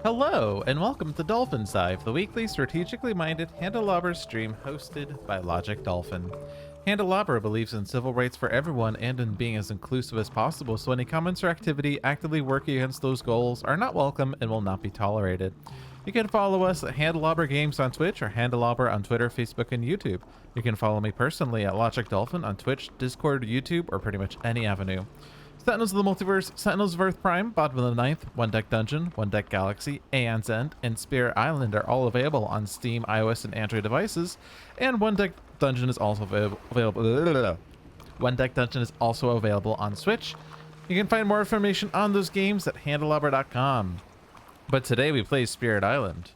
Hello, and welcome to Dolphin Dive, the weekly strategically minded Handelabra stream hosted by Logic Dolphin. Handelabra believes in civil rights for everyone and in being as inclusive as possible, so any comments or activity actively working against those goals are not welcome and will not be tolerated. You can follow us at Handelabra Games on Twitch or Handelabra on Twitter, Facebook, and YouTube. You can follow me personally at Logic Dolphin on Twitch, Discord, YouTube, or pretty much any avenue. Sentinels of the Multiverse, Sentinels of Earth Prime, Bottom of the Ninth, One Deck Dungeon, One Deck Galaxy, Aeon's End, and Spirit Island are all available on Steam, iOS, and Android devices, and One Deck Dungeon is also available. One Deck Dungeon is also available on Switch. You can find more information on those games at handelabra.com. But today we play Spirit Island,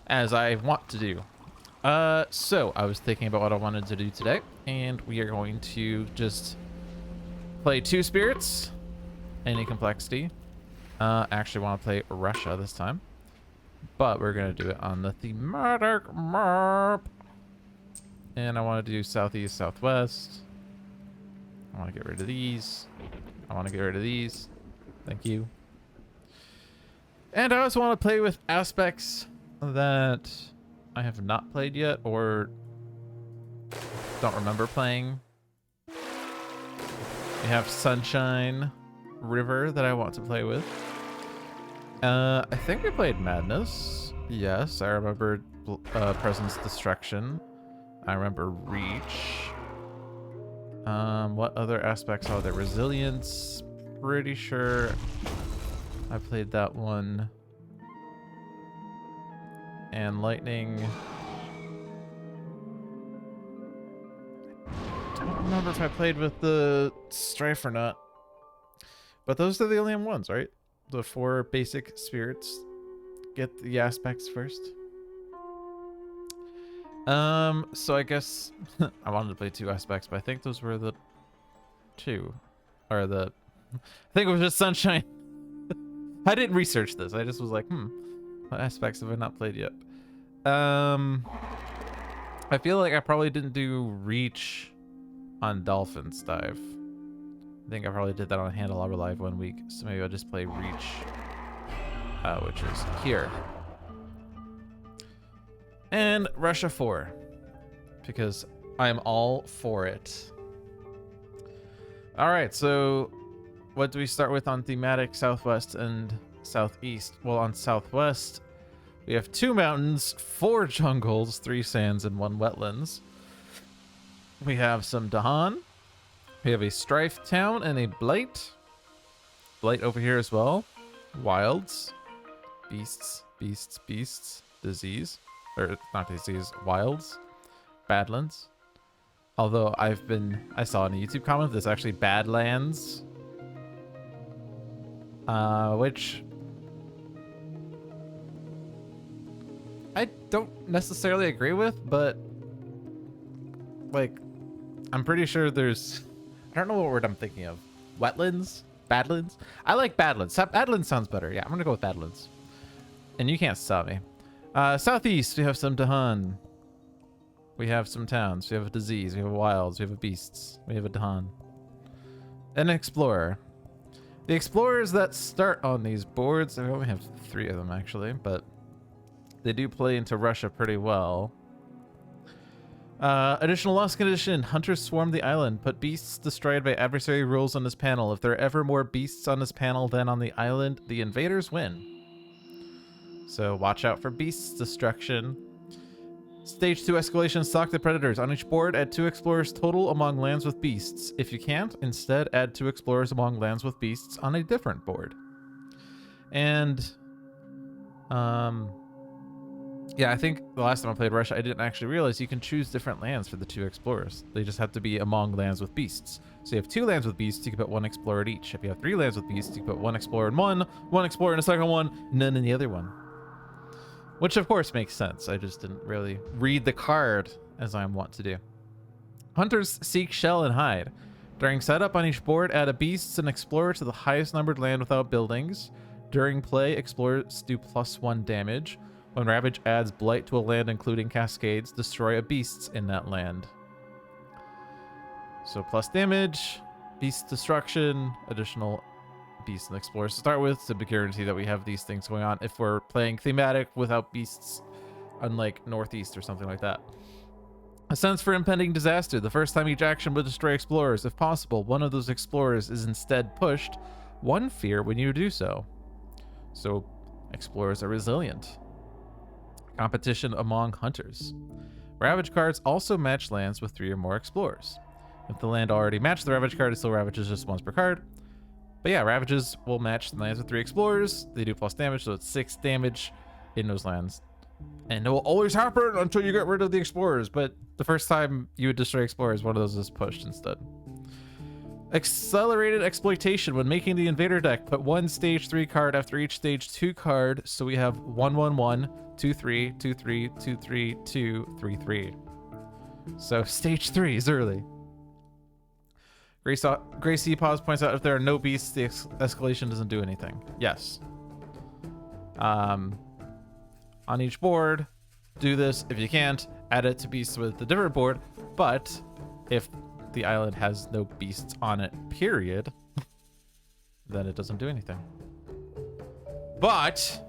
as I want to do. So I was thinking about what I wanted to do today, and we are going to just play two spirits, any complexity. Actually want to play Russia this time, but we're gonna do it on the thematic map. And I want to do southeast, southwest. I want to get rid of these. I want to get rid of these. Thank you. And I also want to play with aspects that I have not played yet or don't remember playing. We have Sunshine River that I want to play with. I think we played Madness. Yes, I remember Presence Destruction. I remember Reach. What other aspects are there? Resilience. Pretty sure I played that one. And Lightning. I don't remember if I played with the Strife or not. But those are the only ones, right? The four basic spirits. Get the aspects first. So I guess I wanted to play two aspects, but I think those were the two. Or the... I think it was just Sunshine. I didn't research this. I just was like, what aspects have I not played yet? I feel like I probably didn't do Reach on Dolphin's Dive. I think I probably did that on Handelabra Live 1 week, so maybe I'll just play Reach, which is here. And Russia 4, because I'm all for it. Alright, so what do we start with on thematic southwest and southeast? Well, on southwest, we have 2 mountains, 4 jungles, 3 sands, and 1 wetlands. We have some Dahan. We have a Strife Town and a Blight. Blight over here as well. Wilds. Beasts. Beasts. Beasts. Disease. Or not disease. Wilds. Badlands. Although I saw in a YouTube comment there's actually Badlands. Which I don't necessarily agree with, but like, I'm pretty sure there's... I don't know what word I'm thinking of. Wetlands? Badlands? I like Badlands. Badlands sounds better. Yeah, I'm gonna go with Badlands. And you can't stop me. Southeast, we have some Dahan. We have some towns. We have a disease. We have wilds. We have a beasts. We have a Dahan. An explorer. The explorers that start on these boards, I only have 3 of them actually, but they do play into Russia pretty well. Additional loss condition. Hunters swarm the island. Put beasts destroyed by adversary rules on this panel. If there are ever more beasts on this panel than on the island, the invaders win. So watch out for beasts destruction. Stage 2 escalation. Stalk the predators. On each board, add 2 explorers total among lands with beasts. If you can't, instead add 2 explorers among lands with beasts on a different board. And yeah, I think the last time I played Russia, I didn't actually realize you can choose different lands for the 2 explorers. They just have to be among lands with beasts. So you have 2 lands with beasts, you can put 1 explorer at each. If you have 3 lands with beasts, you can put 1 explorer in one explorer in the second one, none in the other one. Which of course makes sense. I just didn't really read the card as I want to do. Hunters seek, shell, and hide. During setup on each board, add a beast and explorer to the highest numbered land without buildings. During play, explorers do +1 damage. When Ravage adds Blight to a land including Cascades, destroy a beast in that land. So plus damage, beast destruction, additional beasts and explorers to start with to guarantee that we have these things going on if we're playing thematic without beasts, unlike Northeast or something like that. A sense for impending disaster. The first time each action would destroy explorers. If possible, one of those explorers is instead pushed. One fear when you do so. So explorers are resilient. Competition among hunters. Ravage cards also match lands with 3 or more explorers. If the land already matched the Ravage card, it still ravages just once per card. But yeah, Ravages will match the lands with 3 explorers. They do plus damage, so it's 6 damage in those lands. And it will always happen until you get rid of the explorers. But the first time you would destroy explorers, one of those is pushed instead. Accelerated exploitation. When making the invader deck, put 1 stage 3 card after each stage 2 card. So we have 1/1/1, 2/3, 2/3, 2/3, 2, 3/3. So stage 3 is early. Gracie Pause points out if there are no beasts, the escalation doesn't do anything. Yes. On each board, do this. If you can't, add it to beasts with a different board. But if the island has no beasts on it, period, then it doesn't do anything. But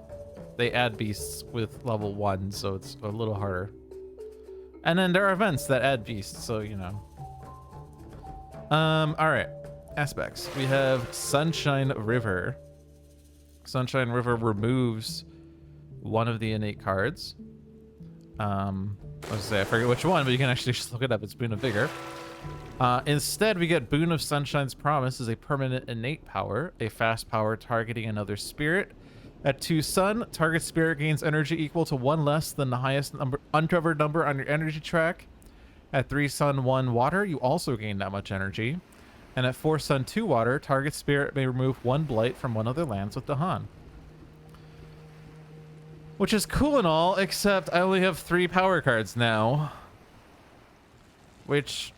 they add beasts with level 1, so it's a little harder. And then there are events that add beasts, so you know. All right, aspects. We have Sunshine River. Sunshine River removes one of the innate cards. I forget which one, but you can actually just look it up. It's Boon of Vigor. Instead, we get Boon of Sunshine's Promise as a permanent innate power, a fast power targeting another spirit. At 2 sun, target spirit gains energy equal to 1 less than the highest uncovered number on your energy track. At 3 sun, 1 water, you also gain that much energy. And at 4 sun, 2 water, target spirit may remove 1 blight from one of their lands with Dahan. Which is cool and all, except I only have 3 power cards now. Which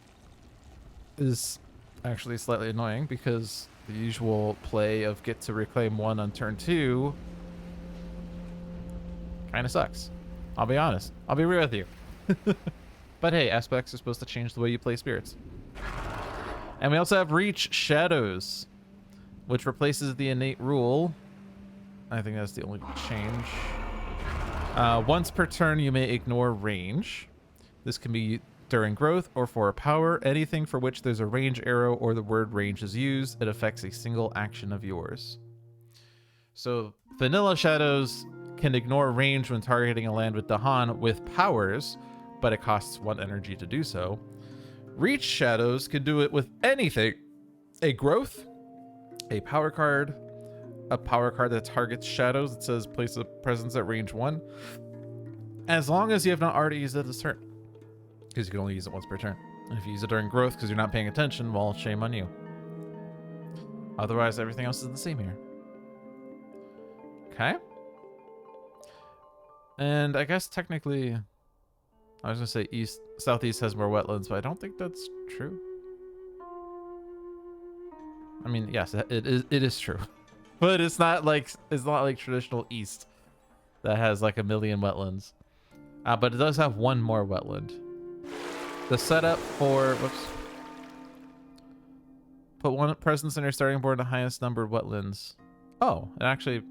is actually slightly annoying because the usual play of get to reclaim 1 on turn 2 kind of sucks. I'll be honest. I'll be real with you. But hey, aspects are supposed to change the way you play spirits. And we also have Reach Shadows, which replaces the innate rule. I think that's the only change. Once per turn, you may ignore range. This can be during growth or for a power. Anything for which there's a range arrow or the word range is used, it affects a single action of yours. So Vanilla Shadows can ignore range when targeting a land with Dahan with powers, but it costs 1 energy to do so. Reach Shadows can do it with anything. A growth, a power card that targets shadows. It says place a presence at range 1. As long as you have not already used it this turn. Because you can only use it once per turn. And if you use it during growth because you're not paying attention, well, shame on you. Otherwise, everything else is the same here. Okay. And I guess technically, I was going to say southeast has more wetlands, but I don't think that's true. I mean, yes, it is true. But it's not like traditional east that has like 1 million wetlands. But it does have 1 more wetland. The setup for put 1 presence in your starting board, the highest numbered wetlands. Oh, it actually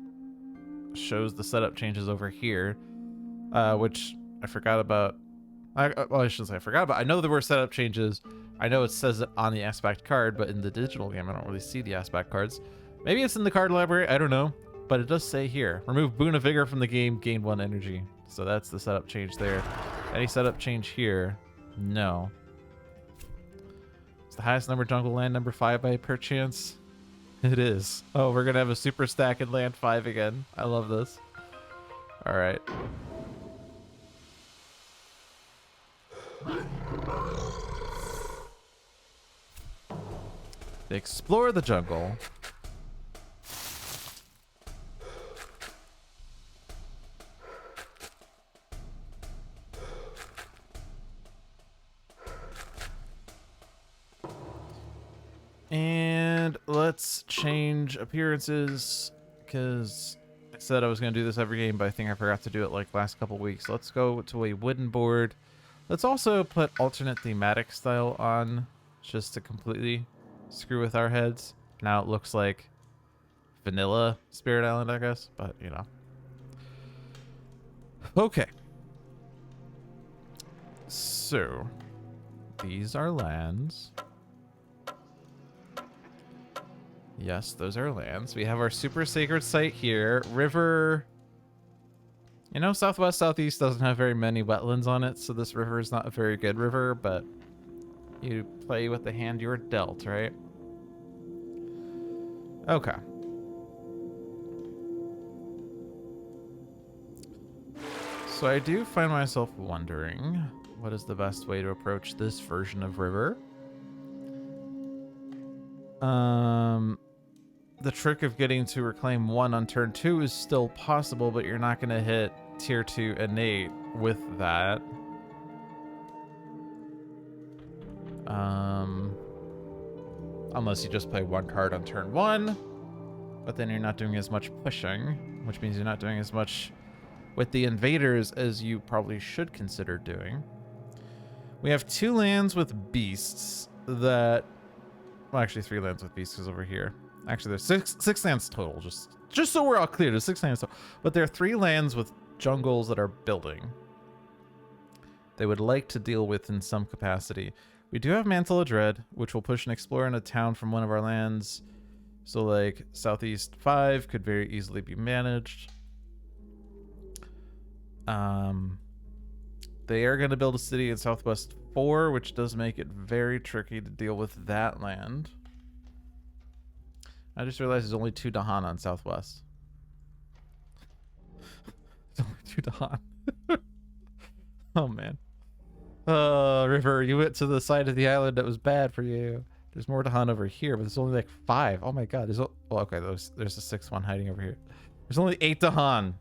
shows the setup changes over here, which I forgot about. Well, I shouldn't say I forgot about. I know there were setup changes. I know it says it on the aspect card, but in the digital game, I don't really see the aspect cards. Maybe it's in the card library. I don't know. But it does say here, remove Boon of Vigor from the game, gain 1 energy. So that's the setup change there. Any setup change here? No. It's the highest number jungle land, number 5 by perchance. It is. Oh, we're going to have a super stack in land 5 again. I love this. All right. Explore the jungle. And let's change appearances because I said I was going to do this every game, but I think I forgot to do it like last couple weeks. Let's go to a wooden board. Let's also put alternate thematic style on just to completely screw with our heads. Now it looks like vanilla Spirit Island, I guess, but you know. Okay. So, these are lands. Yes, those are lands. We have our super sacred site here. River. You know, southwest, southeast doesn't have very many wetlands on it, so this river is not a very good river, but you play with the hand you were dealt, right? Okay. So I do find myself wondering, what is the best way to approach this version of river? The trick of getting to reclaim 1 on turn 2 is still possible, but you're not going to hit tier 2 innate with that. Unless you just play 1 card on turn 1, but then you're not doing as much pushing, which means you're not doing as much with the invaders as you probably should consider doing. We have 2 lands with beasts that, well, actually 3 lands with beasts is over here. Actually, there's six lands total. Just so we're all clear, there's 6 lands total. But there are 3 lands with jungles that are building. They would like to deal with in some capacity. We do have Mantle of Dread, which will push an explorer in a town from one of our lands. So like Southeast 5 could very easily be managed. They are going to build a city in Southwest 4, which does make it very tricky to deal with that land. I just realized there's only 2 Dahan on Southwest. There's only 2 Dahan. Oh, man. River, you went to the side of the island that was bad for you. There's more Dahan over here, but there's only like 5. Oh, my God. There's okay, there's a 6th one hiding over here. There's only 8 Dahan.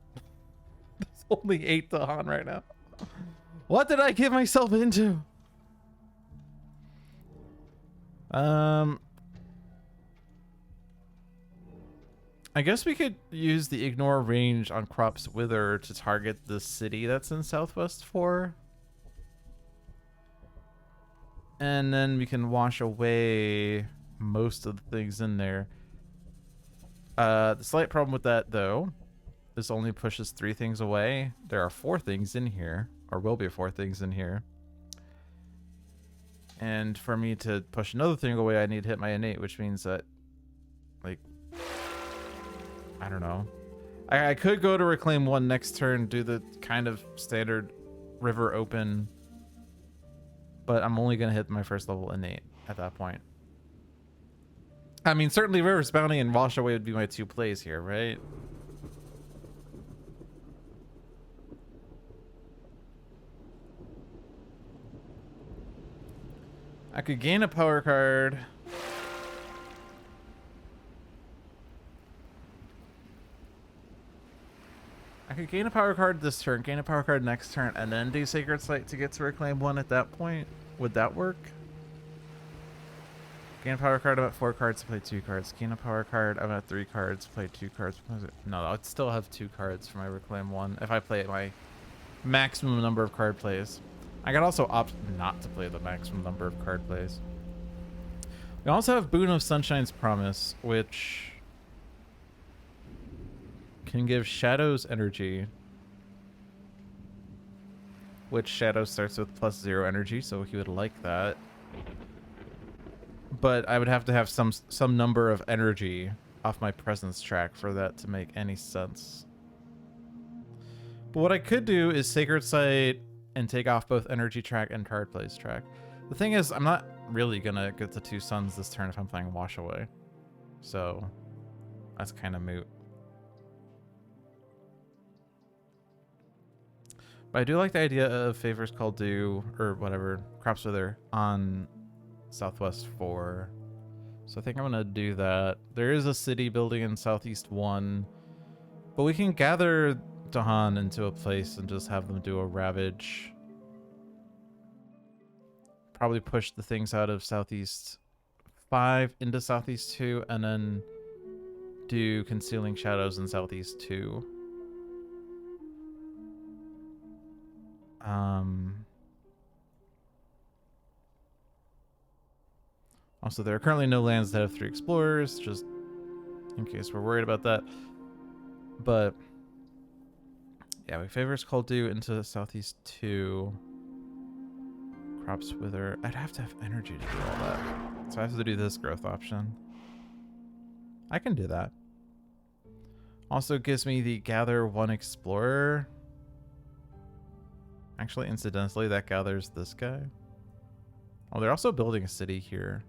There's only 8 Dahan right now. What did I get myself into? I guess we could use the ignore range on Crop's Wither to target the city that's in Southwest 4. And then we can wash away most of the things in there. The slight problem with that, though, this only pushes 3 things away. There are 4 things in here, or will be 4 things in here. And for me to push another thing away, I need to hit my innate, which means that, like, I don't know. I could go to reclaim 1 next turn, do the kind of standard river open, but I'm only going to hit my first level innate at that point. I mean, certainly River's Bounty and Wash Away would be my 2 plays here, right? I could gain a power card. I could gain a power card this turn, gain a power card next turn, and then do Sacred Site to get to reclaim 1 at that point. Would that work? Gain a power card, I'm at 4 cards, play 2 cards. Gain a power card, I'm at 3 cards, play 2 cards. No, I'd still have 2 cards for my reclaim 1 if I play my maximum number of card plays. I could also opt not to play the maximum number of card plays. We also have Boon of Sunshine's Promise, which can give Shadows energy. Which Shadow starts with +0 energy, so he would like that. But I would have to have some number of energy off my presence track for that to make any sense. But what I could do is Sacred Site and take off both energy track and card plays track. The thing is, I'm not really gonna get the 2 suns this turn if I'm playing Wash Away. So that's kind of moot. But I do like the idea of Favors Called Due, or whatever, Crop's Wither on Southwest 4. So I think I'm gonna do that. There is a city building in Southeast 1, but we can gather Dahan into a place and just have them do a Ravage. Probably push the things out of Southeast 5 into Southeast 2, and then do Concealing Shadows in Southeast 2. Also, there are currently no lands that have 3 explorers. Just in case we're worried about that. But yeah, we favors cold dew into southeast 2. Crops wither. I'd have to have energy to do all that. So I have to do this growth option. I can do that. Also gives me the gather 1 explorer. Actually, incidentally, that gathers this guy. Oh, they're also building a city here.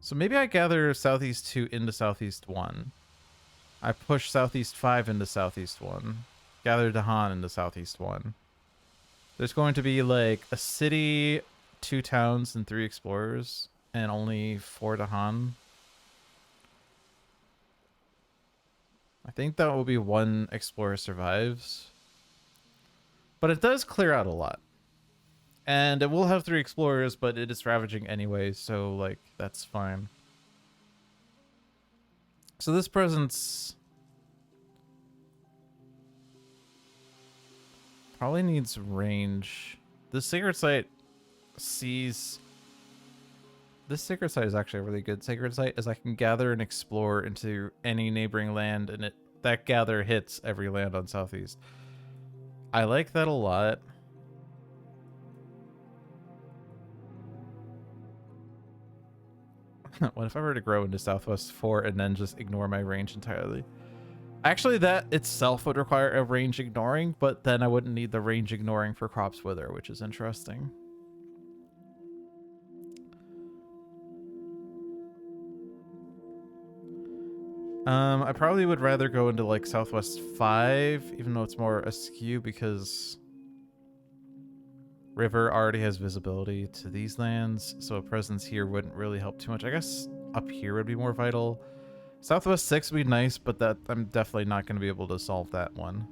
So maybe I gather southeast 2 into southeast 1. I push southeast 5 into southeast 1. Gather Dahan into southeast 1. There's going to be like a city, 2 towns, and 3 explorers, and only 4 Dahan. I think that will be 1 explorer survives. But it does clear out a lot. And it will have 3 explorers, but it is ravaging anyway, so like that's fine. So this presence probably needs range. This sacred site sees... This sacred site is actually a really good sacred site, as I can gather and explore into any neighboring land, and that gather hits every land on southeast. I like that a lot. What if I were to grow into southwest 4 and then just ignore my range entirely? Actually, that itself would require a range ignoring, but then I wouldn't need the range ignoring for crops wither, which is interesting. I probably would rather go into like southwest 5, even though it's more askew, because river already has visibility to these lands, so a presence here wouldn't really help too much. I guess up here would be more vital. Southwest 6 would be nice, but that I'm definitely not going to be able to solve that one.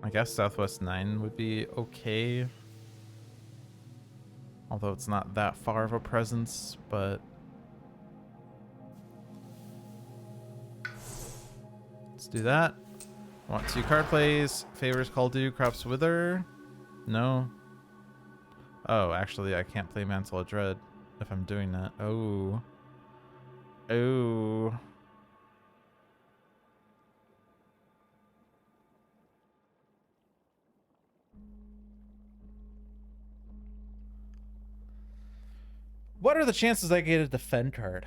I guess southwest 9 would be okay. Although it's not that far of a presence, but... Let's do that. I want 2 card plays. Favors call due, crops wither. No. Oh, actually, I can't play Mantle of Dread if I'm doing that. Oh. Oh. What are the chances I get a defend card?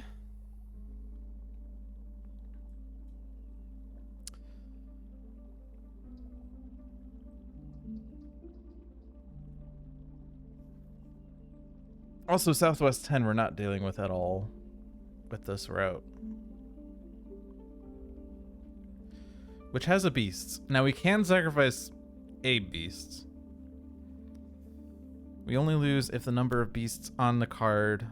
Also, Southwest 10 we're not dealing with at all with this route. Which has a beast. Now we can sacrifice a beast. We only lose if the number of beasts on the card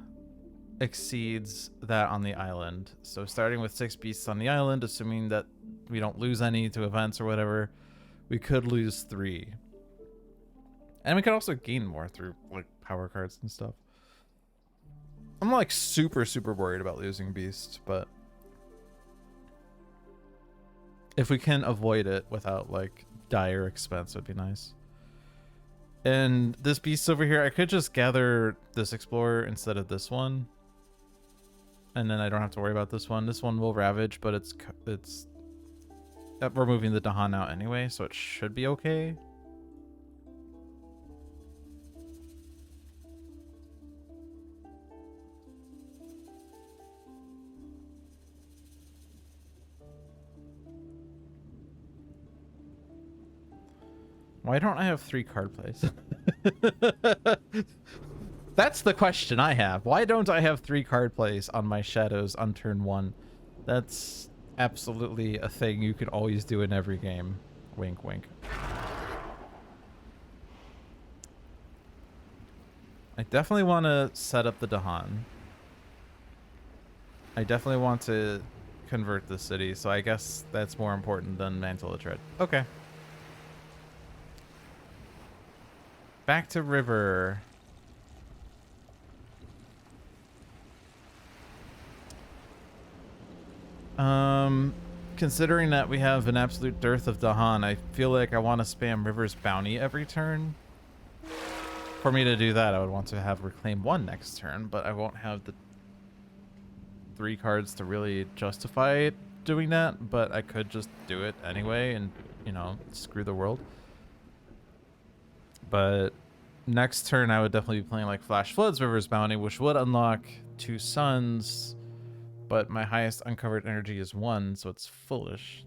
exceeds that on the island. So starting with 6 beasts on the island, assuming that we don't lose any to events or whatever, we could lose 3. And we could also gain more through like power cards and stuff. I'm like super worried about losing beasts, but if we can avoid it without like dire expense, would be nice. And this beast over here, I could just gather this explorer instead of this one, and then I don't have to worry about this one. This one will ravage, but it's we're moving the Dahan out anyway, so it should be okay. Why don't I have 3 card plays? That's the question I have. Why don't I have 3 card plays on my shadows on turn 1? That's absolutely a thing you can always do in every game. Wink, wink. I definitely want to set up the Dahan. I definitely want to convert the city, so I guess that's more important than Mantle of Dread. Okay. Back to river. Considering that we have an absolute dearth of Dahan, I feel like I want to spam River's Bounty every turn. For me to do that, I would want to have Reclaim 1 next turn, but I won't have the 3 cards to really justify doing that, but I could just do it anyway and, you know, screw the world. But next turn, I would definitely be playing like Flash Flood's River's Bounty, which would unlock 2 suns, but my highest uncovered energy is 1, so it's foolish.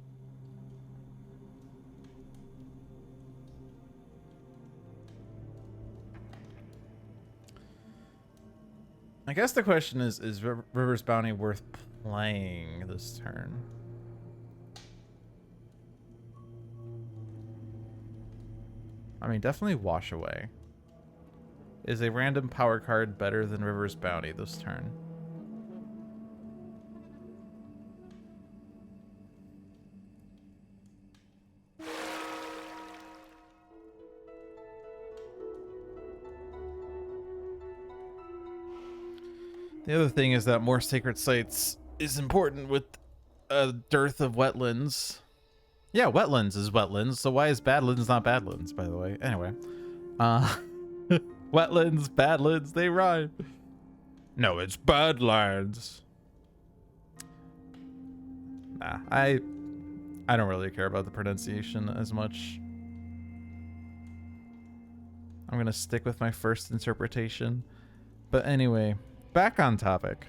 I guess the question is River's Bounty worth playing this turn? I mean, definitely Wash Away. Is a random power card better than River's Bounty this turn? The other thing is that more sacred sites is important with a dearth of wetlands. Yeah, wetlands is wetlands, so why is Badlands not Badlands, by the way? Anyway. Wetlands, Badlands, they rhyme. No, it's Badlands. Nah, I don't really care about the pronunciation as much. I'm gonna stick with my first interpretation. But anyway, back on topic.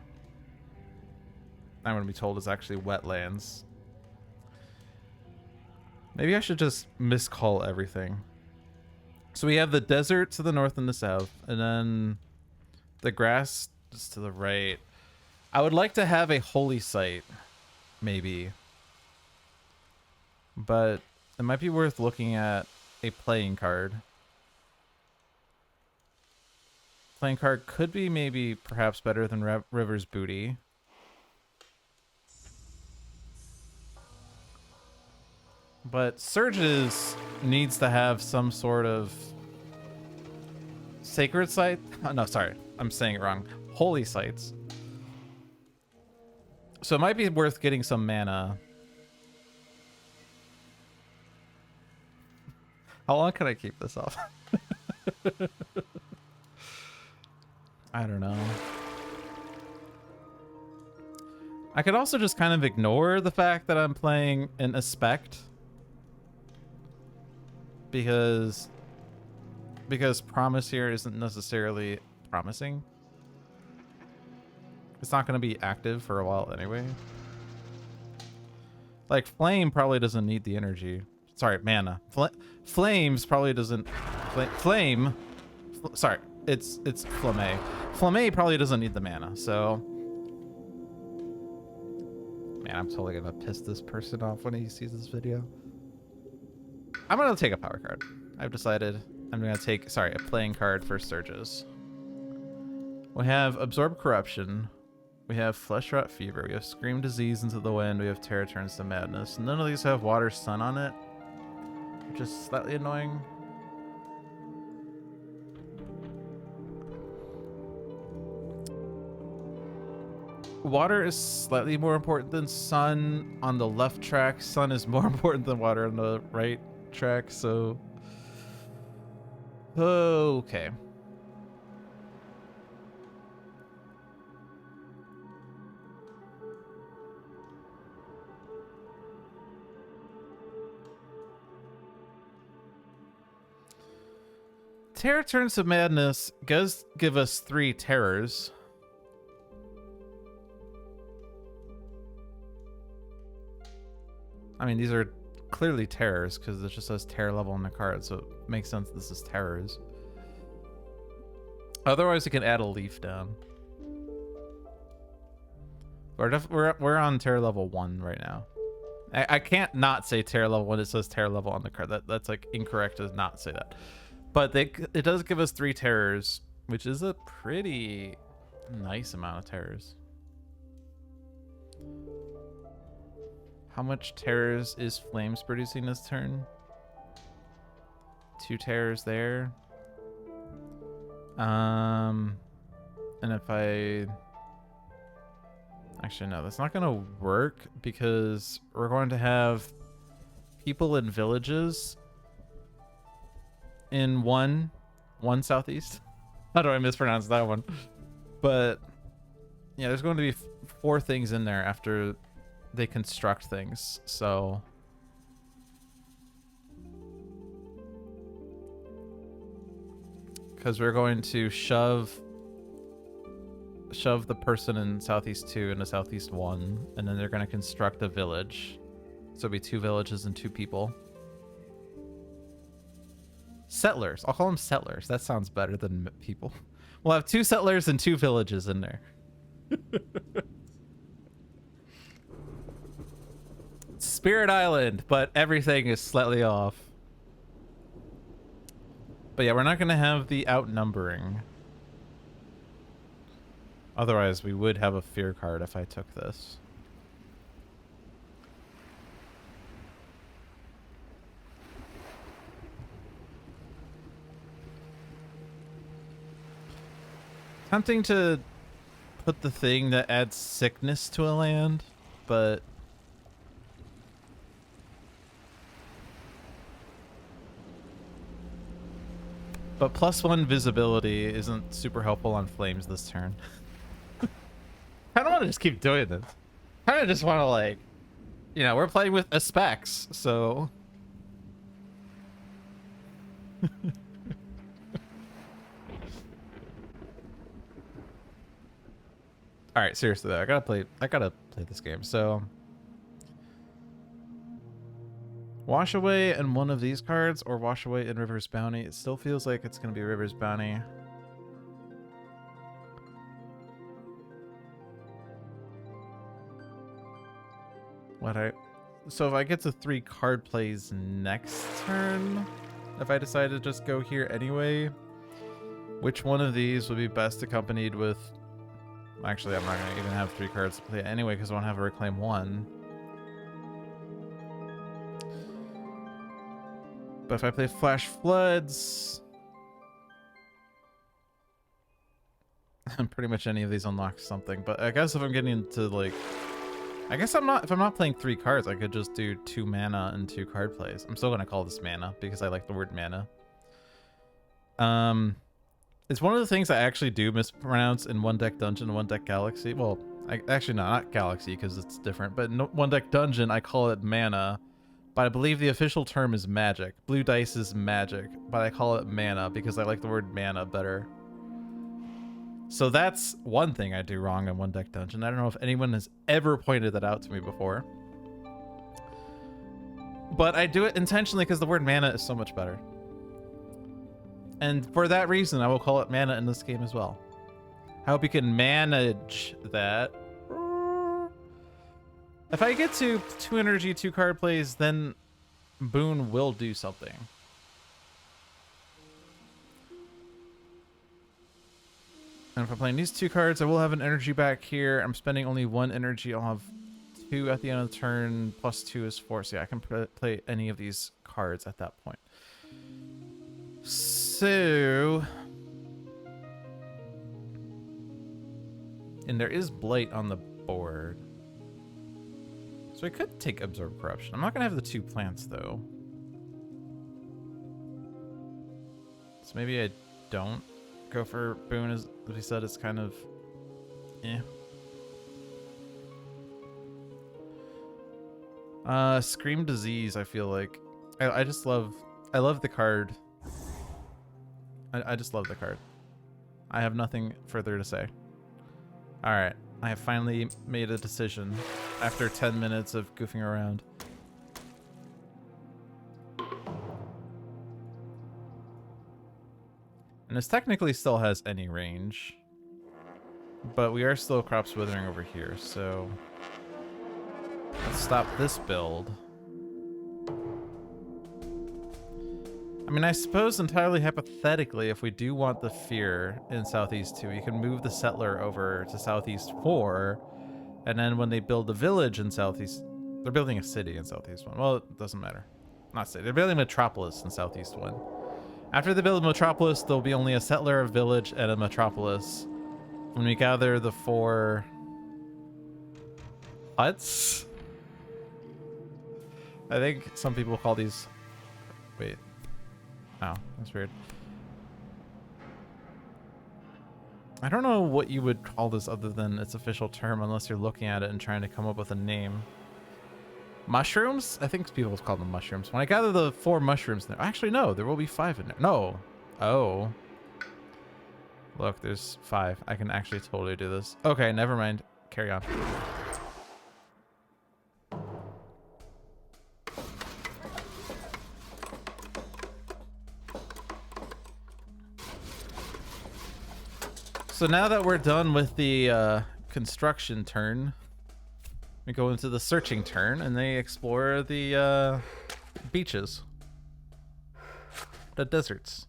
I'm gonna be told it's actually wetlands. Maybe I should just miscall everything. So we have the desert to the north and the south, and then the grass just to the right. I would like to have a holy site, maybe. But it might be worth looking at a playing card. Playing card could be maybe perhaps better than River's Booty. But Surges needs to have some sort of sacred site. Oh, no, sorry. I'm saying it wrong. Holy sites. So it might be worth getting some mana. How long can I keep this off? I don't know. I could also just kind of ignore the fact that I'm playing an Aspect. Because Promise here isn't necessarily promising. It's not going to be active for a while anyway. Like, Flame probably doesn't need the energy. Sorry, mana. Flames probably doesn't... Sorry, it's Flame. Flame probably doesn't need the mana, so... Man, I'm totally gonna piss this person off when he sees this video. I'm gonna take a power card. I've decided I'm gonna take, sorry, a playing card for Surges. We have Absorb Corruption. We have Flesh Rot Fever. We have Scream Disease into the Wind. We have Terror Turns to Madness. None of these have Water Sun on it, which is slightly annoying. Water is slightly more important than Sun on the left track. Sun is more important than Water on the right track, so... Okay. Terror Turns to Madness does give us 3 terrors. I mean, these are clearly terrors because it just says terror level on the card, so it makes sense this is terrors. Otherwise, we can add a leaf down. We're on terror level 1 right now. I can't not say terror level when it says terror level on the card. That's like incorrect to not say that. But it does give us 3 terrors, which is a pretty nice amount of terrors. How much terrors is Flames producing this turn? 2 terrors there. And if I Actually, no, that's not going to work because we're going to have people in villages in one southeast. How do I mispronounce that one? But yeah, there's going to be 4 things in there after they construct things. So because we're going to shove the person in Southeast 2 into Southeast 1, and then they're going to construct a village. So it'll be 2 villages and 2 people. Settlers. I'll call them settlers. That sounds better than people. We'll have 2 settlers and 2 villages in there. Spirit Island, but everything is slightly off. But yeah, we're not going to have the outnumbering. Otherwise, we would have a fear card if I took this. Tempting to put the thing that adds sickness to a land, but +1 visibility isn't super helpful on flames this turn. I don't want to just keep doing this. I kind of just want to, like, you know, we're playing with a specs, so. All right, seriously though, I gotta play this game. So, wash away in one of these cards or wash away in River's Bounty. It still feels like it's gonna be River's Bounty. So if I get to 3 card plays next turn, if I decide to just go here anyway, which one of these would be best accompanied with? Actually, I'm not gonna even have 3 cards to play anyway because I won't have a Reclaim 1. But if I play Flash Floods, pretty much any of these unlocks something. But I guess if I'm getting into, like, if I'm not playing 3 cards, I could just do 2 mana and 2 card plays. I'm still gonna call this mana because I like the word mana. It's one of the things I actually do mispronounce in One Deck Dungeon and One Deck Galaxy. Well, actually no, not Galaxy because it's different. But in One Deck Dungeon, I call it mana. But I believe the official term is magic. Blue dice is magic, but I call it mana because I like the word mana better. So that's one thing I do wrong in One Deck Dungeon. I don't know if anyone has ever pointed that out to me before. But I do it intentionally because the word mana is so much better. And for that reason, I will call it mana in this game as well. I hope you can manage that. If I get to 2 energy, 2 card plays, then Boone will do something. And if I'm playing these 2 cards, I will have an energy back here. I'm spending only 1 energy. I'll have 2 at the end of the turn. +2 is 4. So yeah, I can play any of these cards at that point. So, and there is Blight on the board. So I could take Absorb Corruption. I'm not going to have the 2 plants, though. So maybe I don't go for Boone, as we said. It's kind of, Scream Disease, I feel like. I love the card. I just love the card. I have nothing further to say. Alright, I have finally made a decision after 10 minutes of goofing around. And this technically still has any range, but we are still Crops Withering over here, so let's stop this build. I mean, I suppose entirely hypothetically, if we do want the Fear in Southeast 2, you can move the Settler over to Southeast 4, and then when they build a village in Southeast... They're building a city in Southeast 1. Well, it doesn't matter. Not city. They're building a Metropolis in Southeast 1. After they build a Metropolis, there'll be only a Settler, a village, and a Metropolis. When we gather the 4 Huts? I think some people call these... Wait. Oh, that's weird. I don't know what you would call this other than its official term unless you're looking at it and trying to come up with a name. Mushrooms? I think people call them mushrooms. When I gather the 4 mushrooms there... Actually, no. There will be 5 in there. No. Oh. Look, there's 5. I can actually totally do this. Okay, never mind. Carry on. So now that we're done with the construction turn, we go into the searching turn, and they explore the beaches, the deserts.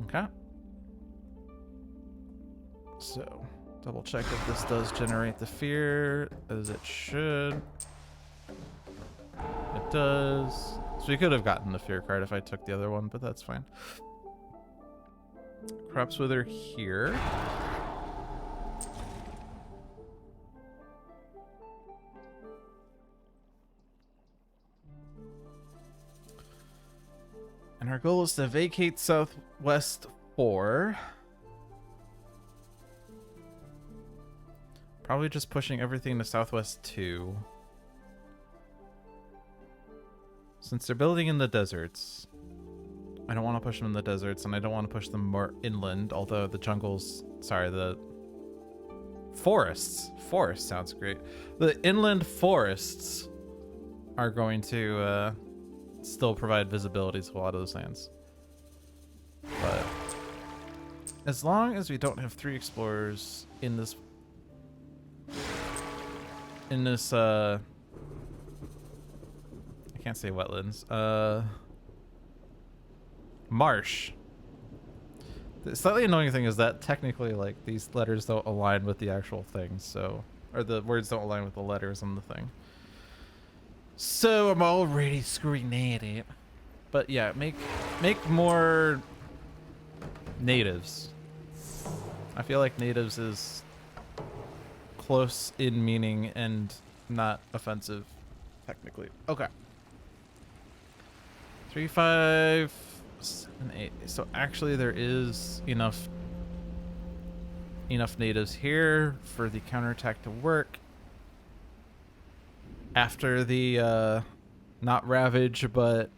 Okay. So, double check if this does generate the fear, as it should. It does. So we could have gotten the fear card if I took the other one, but that's fine. Crops wither here. And our goal is to vacate Southwest 4. Probably just pushing everything to Southwest 2. Since they're building in the deserts, I don't want to push them in the deserts, and I don't want to push them more inland, although the jungles... Sorry, the forests. Forest sounds great. The inland forests are going to still provide visibility to a lot of those lands. But as long as we don't have 3 explorers in this... I can't say wetlands. Marsh. The slightly annoying thing is that technically, like, these letters don't align with the actual thing, so... Or the words don't align with the letters on the thing. So I'm already screwing at it. But yeah, make more natives. I feel like natives is close in meaning and not offensive, technically. Okay. 3, 5, 7, 8. So actually there is enough natives here for the counterattack to work. After the not ravage, but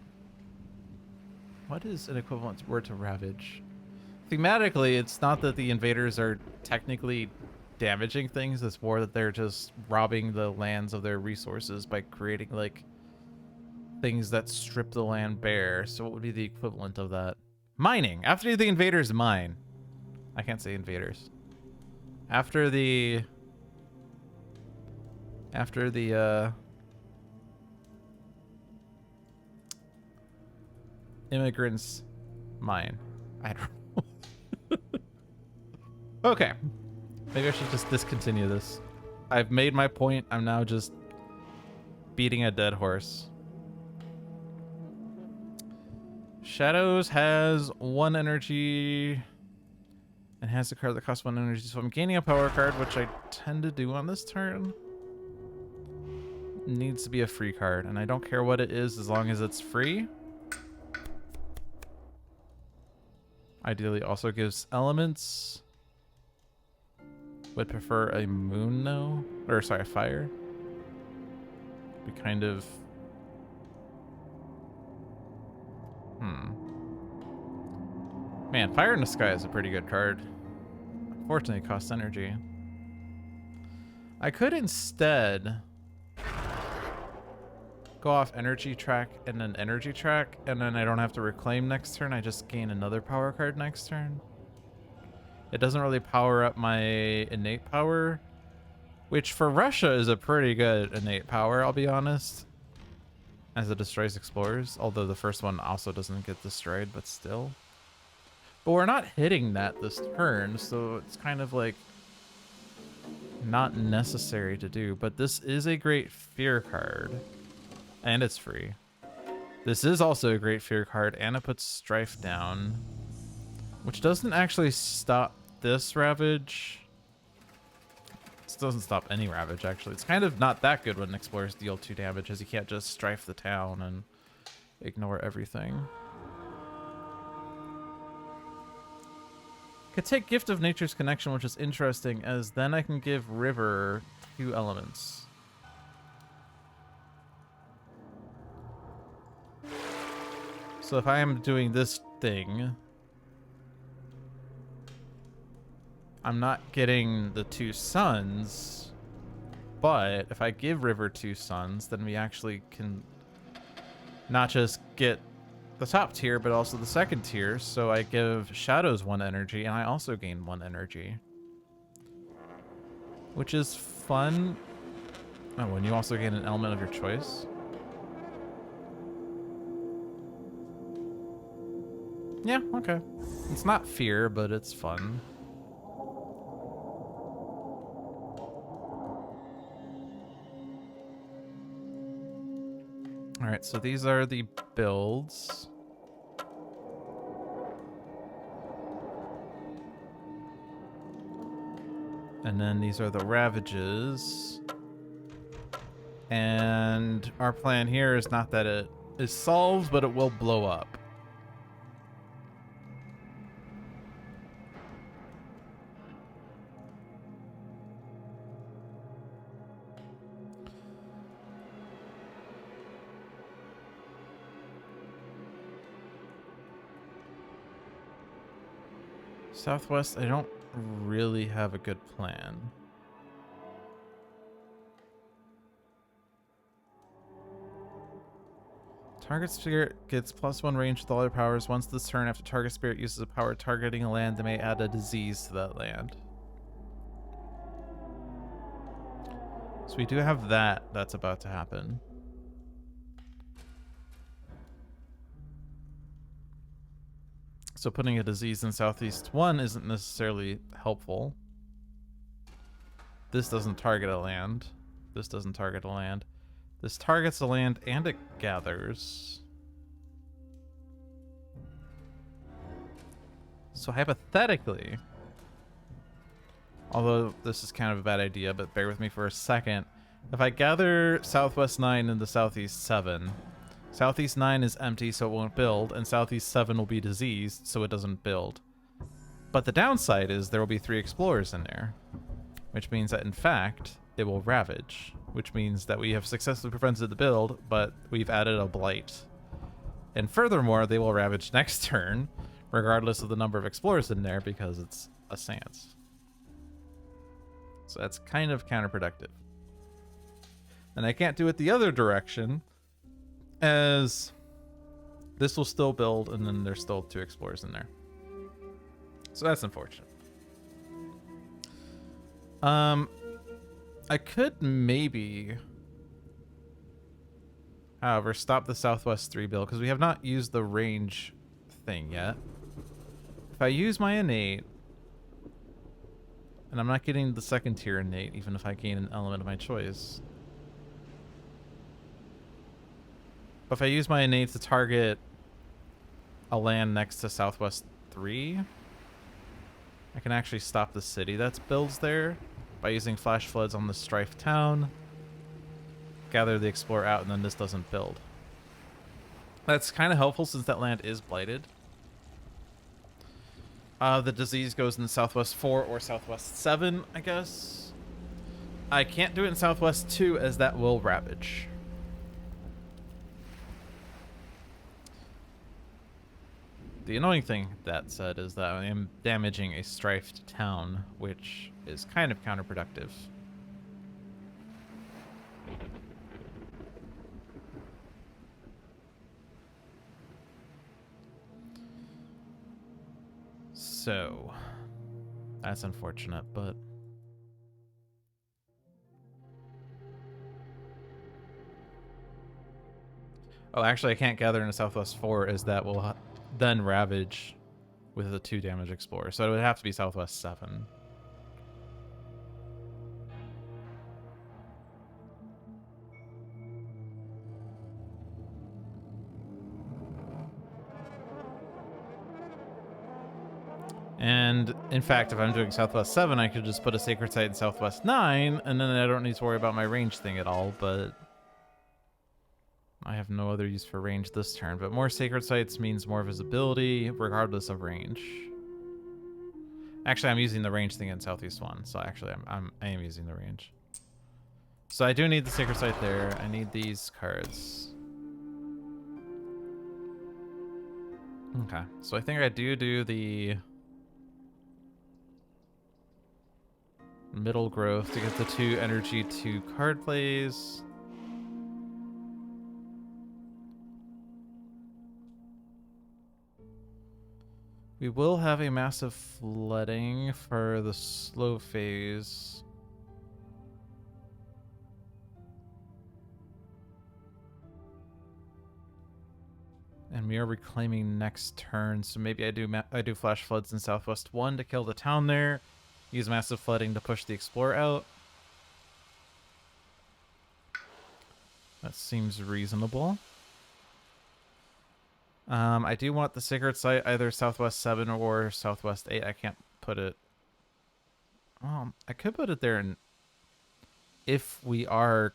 what is an equivalent word to ravage? Thematically, it's not that the invaders are technically damaging things, it's more that they're just robbing the lands of their resources by creating like things that strip the land bare. So what would be the equivalent of that? Mining. After the invaders mine. I can't say invaders. After the immigrants mine. I don't know. Okay. Maybe I should just discontinue this. I've made my point. I'm now just beating a dead horse. Shadows has 1 energy and has a card that costs 1 energy, so I'm gaining a power card, which I tend to do on this turn. Needs to be a free card, and I don't care what it is as long as it's free. Ideally also gives elements. Would prefer a moon though, or sorry, fire. Be kind of Man, Fire in the Sky is a pretty good card. Unfortunately, it costs energy. I could instead go off energy track and then energy track, and then I don't have to reclaim next turn. I just gain another power card next turn. It doesn't really power up my innate power, which for Russia is a pretty good innate power, I'll be honest, as it destroys explorers, although the first one also doesn't get destroyed, but still. But we're not hitting that this turn, so it's kind of like not necessary to do. But this is a great fear card, and it's free. This is also a great fear card, and it puts Strife down, which doesn't actually stop this ravage. This doesn't stop any ravage, actually. It's kind of not that good when explorers deal 2 damage, as you can't just strafe the town and ignore everything. Could take Gift of Nature's Connection, which is interesting, as then I can give River 2 elements. So if I am doing this thing, I'm not getting the 2 suns, but if I give River 2 suns, then we actually can not just get the top tier, but also the second tier. So I give Shadows 1 energy, and I also gain 1 energy, which is fun. Oh, and you also gain an element of your choice. Yeah, okay. It's not fear, but it's fun. Alright, so these are the builds. And then these are the ravages. And our plan here is not that it is solved, but it will blow up. Southwest, I don't really have a good plan. Target spirit gets +1 range with all their powers. Once this turn, after target spirit uses a power targeting a land, they may add a disease to that land. So we do have that. That's about to happen. So putting a disease in Southeast 1 isn't necessarily helpful. This doesn't target a land. This doesn't target a land. This targets a land and it gathers. So hypothetically, although this is kind of a bad idea, but bear with me for a second. If I gather Southwest 9 into Southeast 7, Southeast 9 is empty, so it won't build, and Southeast 7 will be diseased, so it doesn't build. But the downside is there will be 3 explorers in there, which means that, in fact, it will ravage, which means that we have successfully prevented the build, but we've added a blight. And furthermore, they will ravage next turn, regardless of the number of explorers in there, because it's a Sans. So that's kind of counterproductive. And I can't do it the other direction, as this will still build, and then there's still 2 explorers in there. So that's unfortunate. I could maybe, however, stop the Southwest 3 build, because we have not used the range thing yet. If I use my innate, and I'm not getting the second tier innate, even if I gain an element of my choice. But if I use my innate to target a land next to Southwest 3, I can actually stop the city that's builds there by using Flash Floods on the Strife town, gather the Explorer out, and then this doesn't build. That's kind of helpful since that land is blighted. The disease goes in Southwest 4 or Southwest 7, I guess. I can't do it in Southwest 2 as that will ravage. The annoying thing, that said, is that I am damaging a strifed town, which is kind of counterproductive. So, that's unfortunate, but... Oh, actually, I can't gather in a Southwest 4, as that will then ravage with a 2 damage explorer. So it would have to be Southwest 7. And in fact, if I'm doing Southwest 7, I could just put a sacred site in Southwest 9, and then I don't need to worry about my range thing at all, but I have no other use for range this turn. But more sacred sites means more visibility, regardless of range. Actually, I'm using the range thing in Southeast 1, so actually I am using the range. So I do need the sacred site there. I need these cards. Okay, so I think I do the middle growth to get the 2 energy 2 card plays. We will have a massive flooding for the slow phase. And we are reclaiming next turn, so maybe I do flash floods in Southwest 1 to kill the town there. Use massive flooding to push the explorer out. That seems reasonable. I do want the sacred site either Southwest 7 or Southwest 8. I can't put it. I could put it there if we are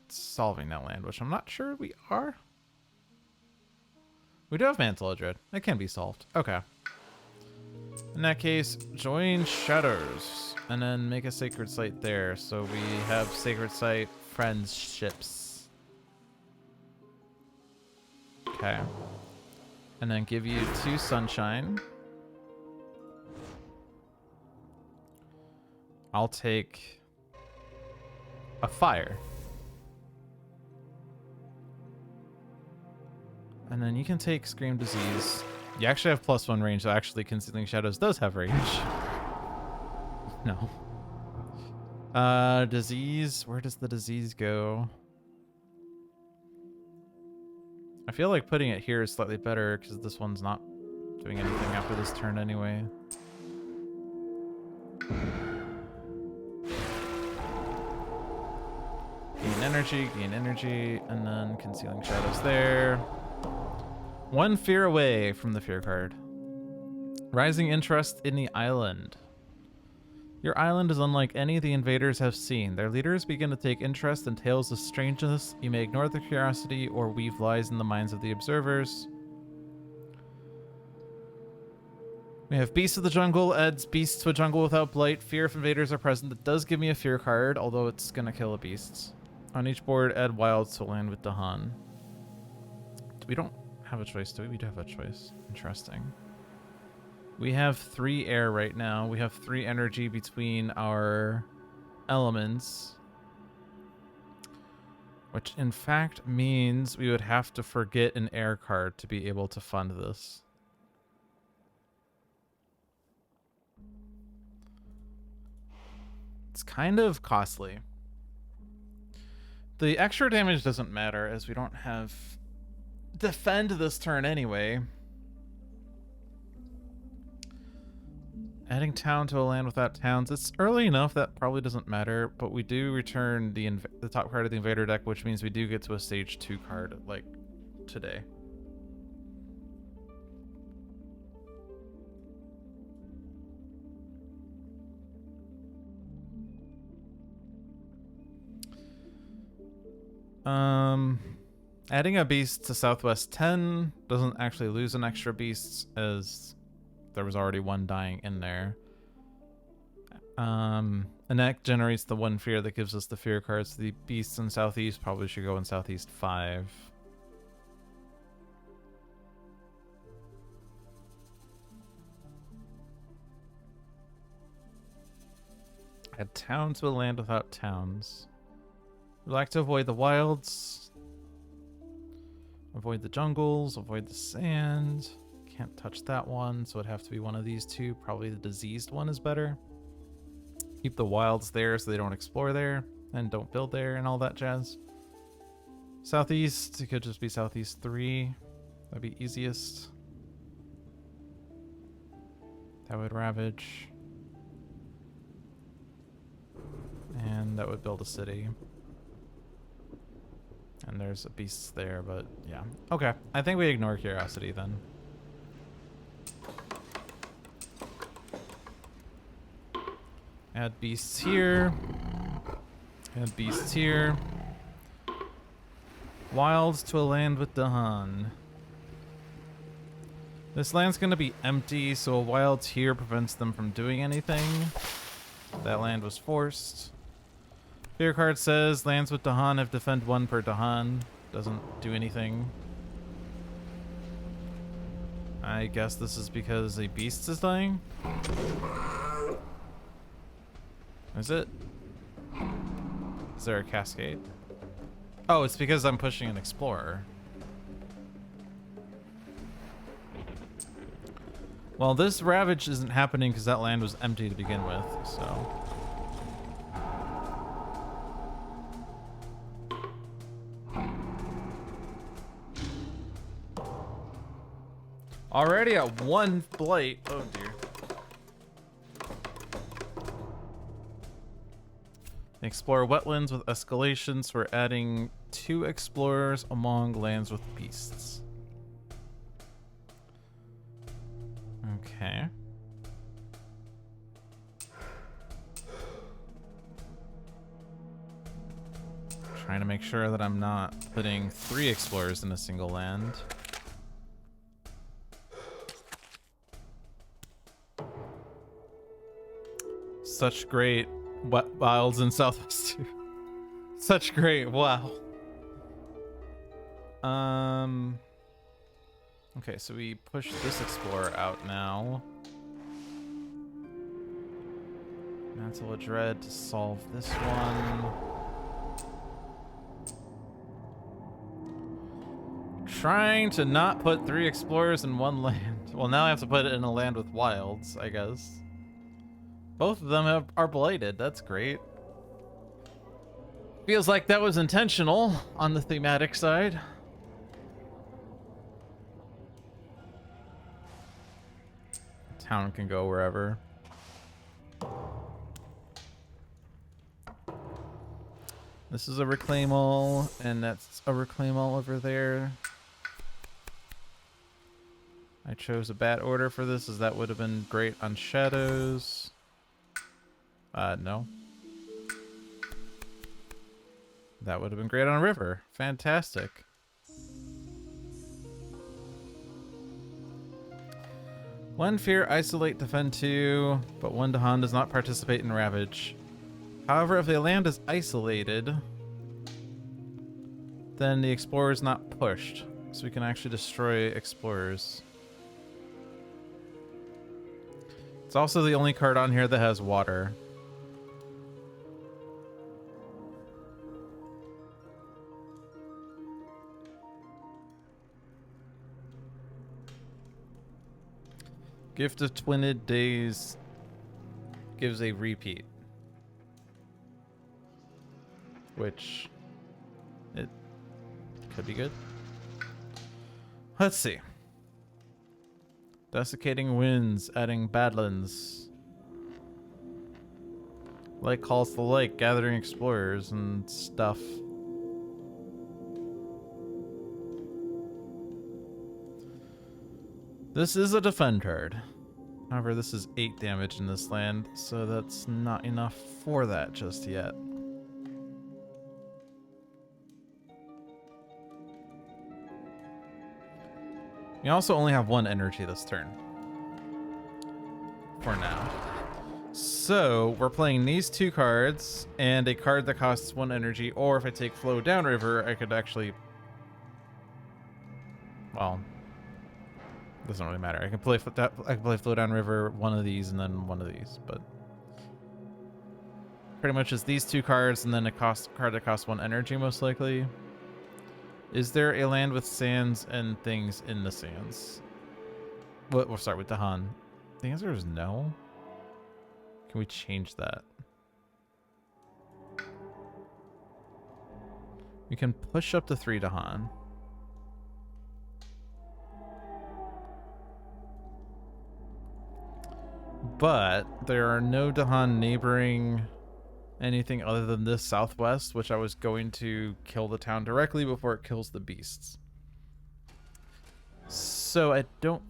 solving that land, which I'm not sure we are. We do have Mantle of Dread. It can be solved. Okay. In that case, join Shadows and then make a sacred site there. So we have sacred site friendships. Okay. And then give you 2 sunshine. I'll take a fire. And then you can take Scream Disease. You actually have +1 range, so actually Concealing Shadows does have range. No. Disease. Where does the disease go? I feel like putting it here is slightly better because this one's not doing anything after this turn anyway. Gain energy, and then Concealing Shadows there. 1 fear away from the fear card. Rising interest in the island. Your island is unlike any the invaders have seen. Their leaders begin to take interest in tales of strangeness. You may ignore their curiosity or weave lies in the minds of the observers. We have Beasts of the Jungle adds Beasts to a jungle without blight. Fear if invaders are present. That does give me a fear card, although it's going to kill a beast. On each board, add wilds to land with Dahan. We don't have a choice, do we? We do have a choice. Interesting. We have 3 air right now. We have 3 energy between our elements. Which in fact means we would have to forget an air card to be able to fund this. It's kind of costly. The extra damage doesn't matter as we don't have defend this turn anyway. Adding town to a land without towns. It's early enough that probably doesn't matter, but we do return the top card of the invader deck, which means we do get to a stage 2 card like today. Adding a beast to Southwest 10 doesn't actually lose an extra beast as there was already 1 dying in there. And that generates the 1 fear that gives us the fear cards. The beasts in Southeast probably should go in Southeast 5. Add town to a land without towns. We like to avoid the wilds. Avoid the jungles, avoid the sand. Can't touch that one, so it'd have to be one of these 2. Probably the diseased one is better. Keep the wilds there so they don't explore there and don't build there and all that jazz. Southeast, it could just be Southeast 3. That'd be easiest. That would ravage. And that would build a city. And there's a beast there, but yeah. Okay, I think we ignore curiosity then. Add beasts here. Add beasts here. Wilds to a land with Dahan. This land's gonna be empty, so a wild here prevents them from doing anything. That land was forced. Fear card says lands with Dahan have defend 1 per Dahan. Doesn't do anything. I guess this is because a beast is dying? Is it? Is there a cascade? Oh, it's because I'm pushing an explorer. Well, this ravage isn't happening because that land was empty to begin with, so... Already at 1 blight. Oh dear. Explore wetlands with escalations. We're adding 2 explorers among lands with beasts. Okay. Trying to make sure that I'm not putting 3 explorers in a single land. Such great wilds in Southwest too. Such great, wow. Okay, so we push this explorer out now. Mantle of Dread to solve this one. Trying to not put 3 explorers in 1 land. Well, now I have to put it in a land with wilds, I guess. Both of them are blighted. That's great. Feels like that was intentional on the thematic side. Town can go wherever. This is a reclaim all, and that's a reclaim all over there. I chose a bad order for this, as that would have been great on shadows. No. That would have been great on a river. Fantastic. One fear, isolate, defend 2, but 1 Dahan does not participate in ravage. However, if the land is isolated, then the explorer is not pushed, so we can actually destroy explorers. It's also the only card on here that has water. Gift of Twinned Days gives a repeat, which it could be good. Let's see. Desiccating Winds, adding Badlands. Lake calls the lake, gathering explorers and stuff. This is a defend card. However, this is 8 damage in this land, so that's not enough for that just yet. We also only have 1 energy this turn. For now. So, we're playing these 2 cards, and a card that costs 1 energy, or if I take Flow Downriver, I could actually... Well... Doesn't really matter. I can play Flow Downriver, one of these, and then one of these, but... Pretty much it's these 2 cards, and then a card that costs 1 energy, most likely. Is there a land with sands and things in the sands? We'll start with Dahan. The answer is no. Can we change that? We can push up to 3 Dahan. But there are no Dahan neighboring anything other than this southwest, which I was going to kill the town directly before it kills the beasts. So I don't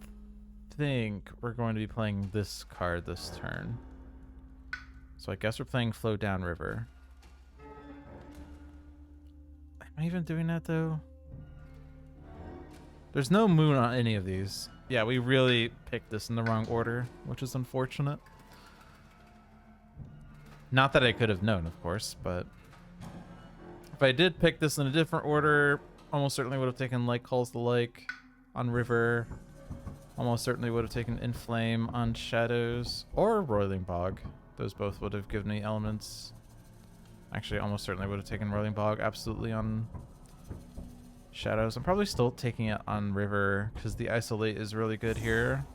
think we're going to be playing this card this turn. So I guess we're playing flow downriver. Am I even doing that though? There's no moon on any of these. Yeah, we really picked this in the wrong order, which is unfortunate. Not that I could have known, of course, but if I did pick this in a different order, almost certainly would have taken Like Calls the Like on River. Almost certainly would have taken Inflame on Shadows or Roiling Bog. Those both would have given me elements. Actually, almost certainly would have taken Roiling Bog absolutely on Shadows. I'm probably still taking it on River because the Isolate is really good here.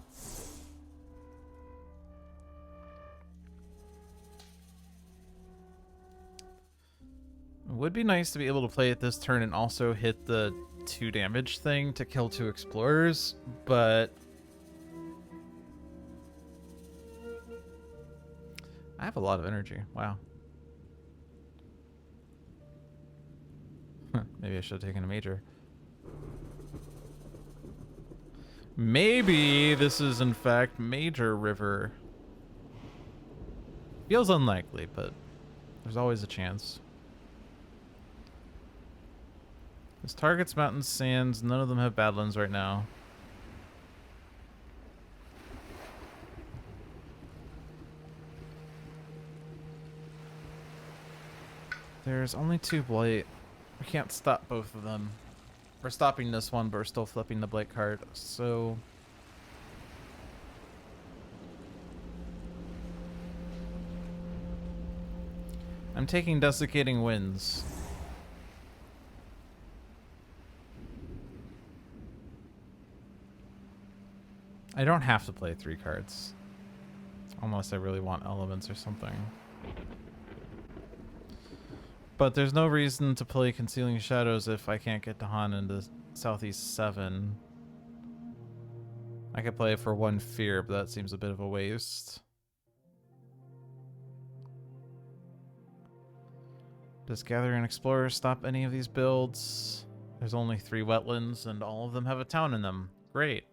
It would be nice to be able to play it this turn and also hit the 2 damage thing to kill 2 explorers, but I have a lot of energy. Wow. Maybe I should have taken a major. Maybe this is in fact Major River. Feels unlikely, but there's always a chance. This targets mountain sands. None of them have badlands right now. There's only 2 blight. We can't stop both of them. We're stopping this one, but we're still flipping the blight card, so I'm taking Desiccating Winds. I don't have to play 3 cards. Unless I really want elements or something. But there's no reason to play Concealing Shadows if I can't get Dahan into Southeast 7. I could play it for 1 Fear, but that seems a bit of a waste. Does Gathering Explorer stop any of these builds? There's only 3 wetlands, and all of them have a town in them. Great.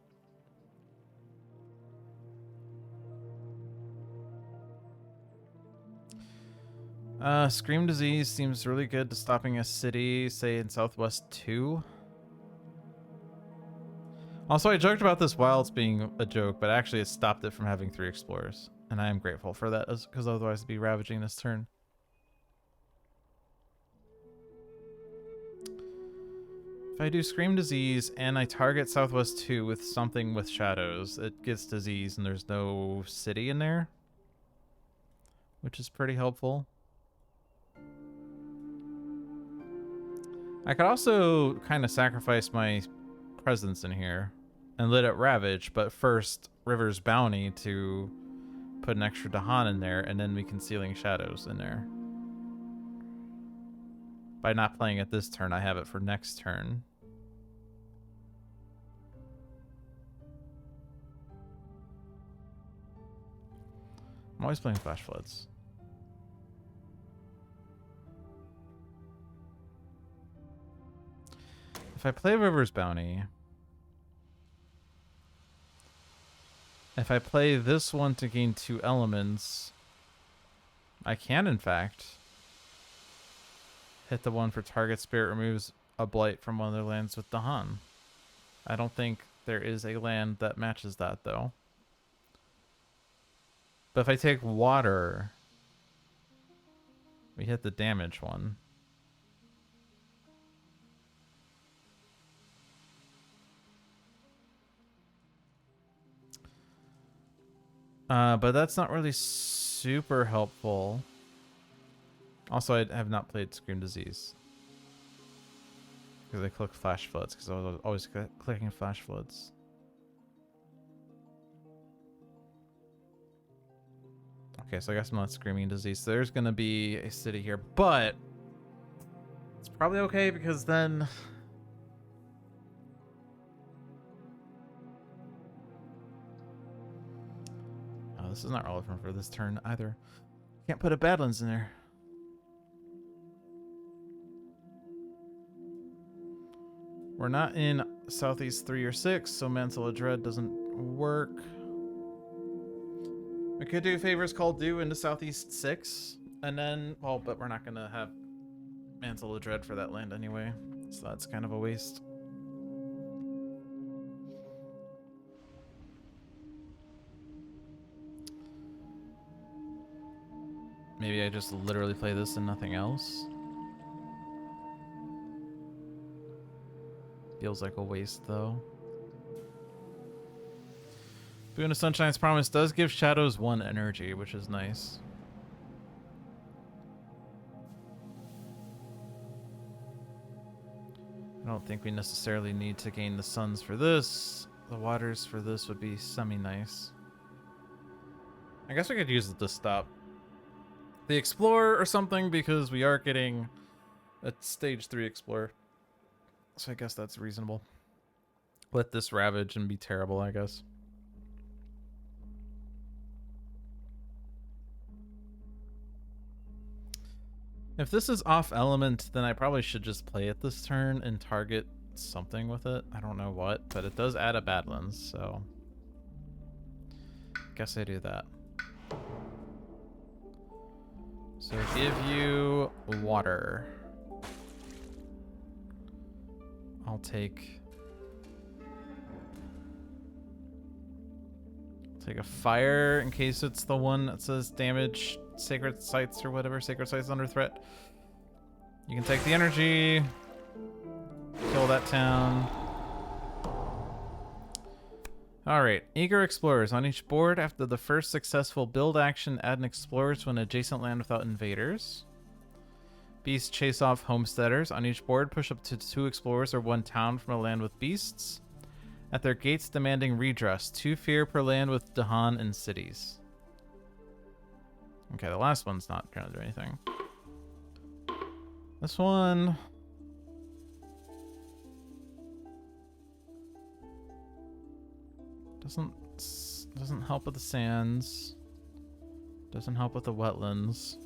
Scream Disease seems really good to stopping a city, say in Southwest 2. Also, I joked about this wilds being a joke, but actually it stopped it from having 3 explorers. And I am grateful for that, because otherwise it'd be ravaging this turn. If I do Scream Disease and I target Southwest 2 with something with shadows, it gets disease and there's no city in there, which is pretty helpful. I could also kind of sacrifice my presence in here and let it ravage, but first River's Bounty to put an extra Dahan in there, and then we Concealing Shadows in there. By not playing it this turn, I have it for next turn. I'm always playing Flash Floods. If I play River's Bounty, if I play this one to gain 2 elements, I can in fact hit the one for target spirit removes a blight from one of their lands with Dahan. I don't think there is a land that matches that though. But if I take water, we hit the damage one. But that's not really super helpful. Also, I have not played Scream Disease. Because I click Flash Floods, because I was always clicking Flash Floods. Okay, so I guess I'm not Screaming Disease. So there's going to be a city here, but it's probably okay because then... Oh, this is not relevant for this turn either. Can't put a Badlands in there. We're not in Southeast 3 or 6, so Mantle of Dread doesn't work. We could do favors called due into Southeast 6, and then, well, but we're not going to have Mantle of Dread for that land anyway, so that's kind of a waste. Maybe I just literally play this and nothing else. Feels like a waste, though. Boon of Sunshine's Promise does give Shadows 1 energy, which is nice. I don't think we necessarily need to gain the suns for this. The waters for this would be semi-nice. I guess we could use it to stop the Explorer or something, because we are getting a stage 3 Explorer. So I guess that's reasonable. Let this ravage and be terrible, I guess. If this is off element, then I probably should just play it this turn and target something with it. I don't know what, but it does add a Badlands, so guess I do that. So give you water. I'll take a fire in case it's the one that says damage sacred sites or whatever. Sacred sites under threat. You can take the energy, kill that town. Alright, eager explorers. On each board, after the first successful build action, add an explorer to an adjacent land without invaders. Beasts chase off homesteaders. On each board, push up to 2 explorers or 1 town from a land with beasts. At their gates demanding redress. 2 fear per land with Dahan and cities. Okay, the last one's not gonna do anything. This one... doesn't help with the sands. Doesn't help with the wetlands.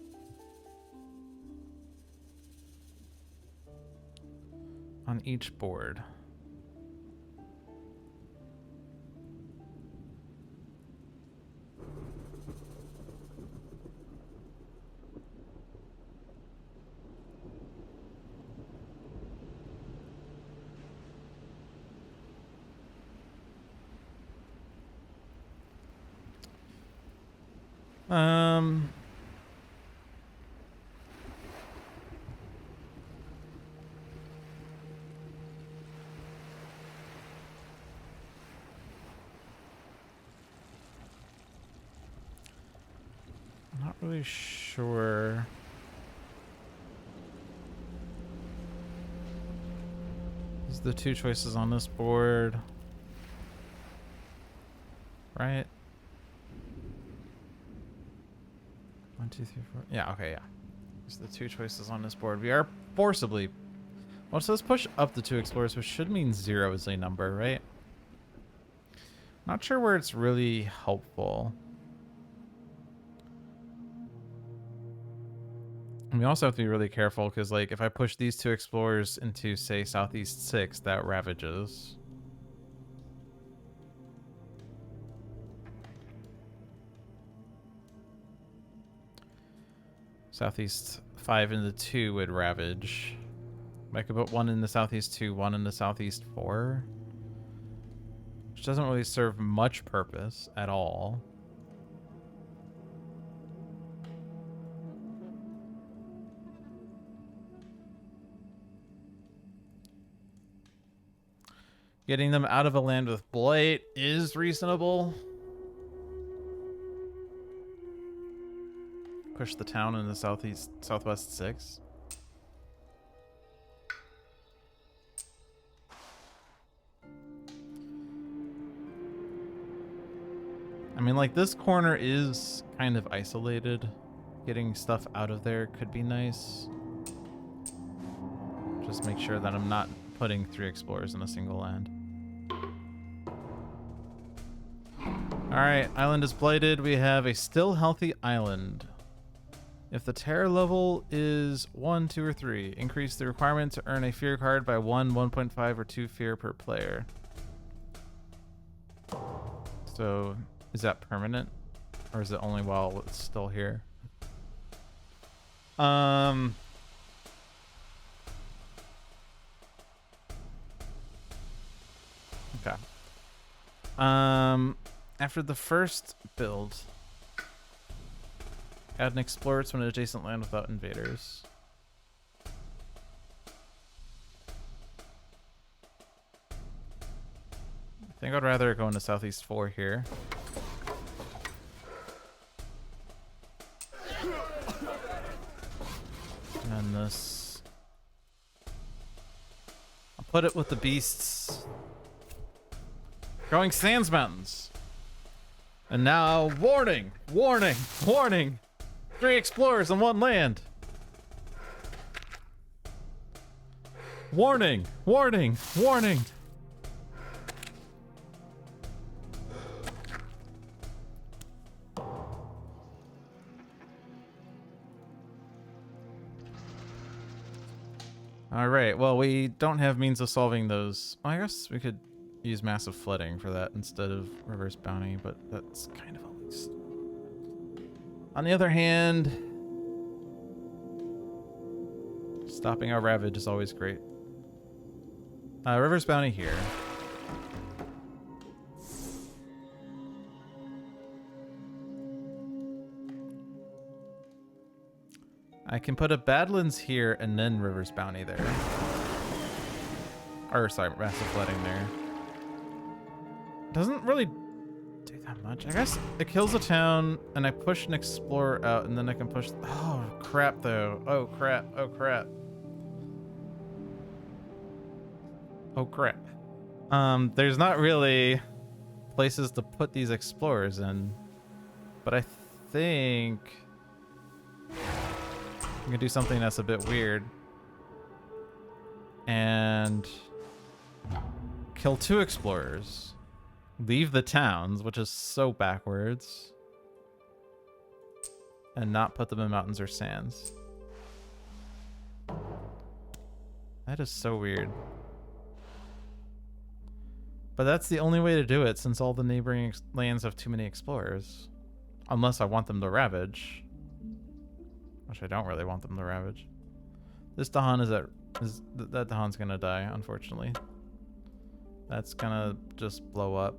On each board. Not really sure. These are the 2 choices on this board. Right? 1, 2, 3, 4. Yeah, okay, yeah. These are the 2 choices on this board. We are forcibly... well, so let's push up the 2 explorers, which should mean 0 is a number, right? Not sure where it's really helpful. And we also have to be really careful, because, like, if I push these 2 explorers into, say, Southeast 6, that ravages. Southeast 5 into 2 would ravage. I could put 1 in the Southeast 2, 1 in the Southeast 4. Which doesn't really serve much purpose at all. Getting them out of a land with blight is reasonable. Push the town in the southwest 6. I mean, like, this corner is kind of isolated. Getting stuff out of there could be nice. Just make sure that I'm not putting 3 explorers in a single land. Alright, island is blighted. We have a still healthy island. If the terror level is 1, 2, or 3, increase the requirement to earn a fear card by 1, 1.5, or 2 fear per player. So, is that permanent? Or is it only while it's still here? Okay. After the first build, add an explorer to an adjacent land without invaders. I think I'd rather go into Southeast 4 here. And then this. I'll put it with the beasts. Growing Sands Mountains. And now, warning, warning, warning. 3 explorers in 1 land. Warning, warning, warning. All right, well, we don't have means of solving those. Well, I guess we could use massive flooding for that instead of reverse bounty, but that's kind of a waste. On the other hand, stopping our ravage is always great. Reverse bounty here. I can put a Badlands here and then reverse bounty there. Or sorry, massive flooding there. Doesn't really do that much. I guess it kills a town and I push an explorer out and then I can push. Oh crap though. Oh crap. Oh crap. Oh crap. There's not really places to put these explorers in, but I think I'm gonna do something that's a bit weird and kill 2 explorers. Leave the towns, which is so backwards, and not put them in mountains or sands. That is so weird. But that's the only way to do it, since all the neighboring lands have too many explorers. Unless I want them to ravage. Which I don't really want them to ravage. This Dahan that Dahan's gonna die, unfortunately. That's gonna just blow up.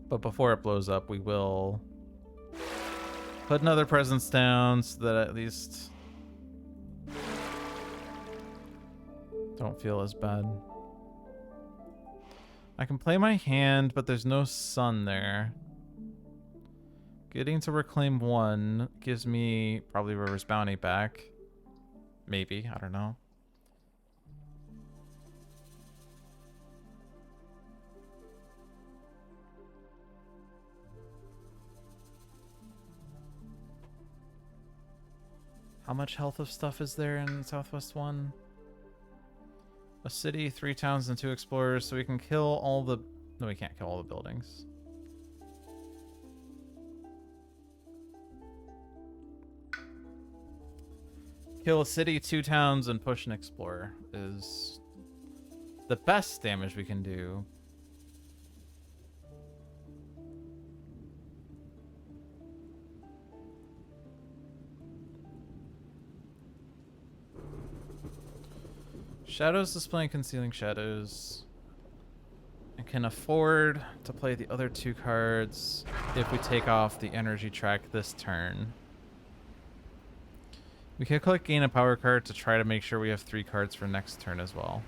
But before it blows up, we will put another presence down so that at least don't feel as bad. I can play my hand, but there's no sun there. Getting to reclaim 1 gives me probably reverse bounty back. Maybe, I don't know. How much health of stuff is there in Southwest 1? A city, 3 towns, and 2 explorers, so we can kill all the... No, we can't kill all the buildings. Kill a city, 2 towns, and push an explorer is the best damage we can do. Shadows displaying concealing shadows. I can afford to play the other 2 cards if we take off the energy track this turn. We can click gain a power card to try to make sure we have 3 cards for next turn as well.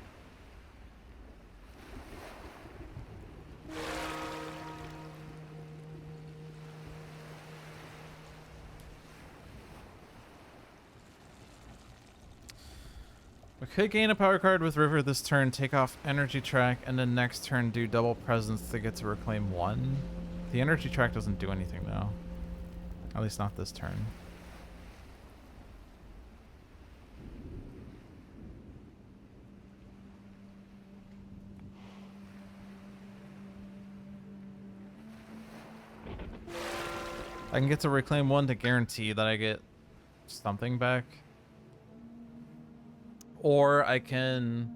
We could gain a power card with River this turn, take off energy track, and then next turn do double presence to get to reclaim 1. The energy track doesn't do anything though. At least not this turn. I can get to reclaim 1 to guarantee that I get something back. Or I can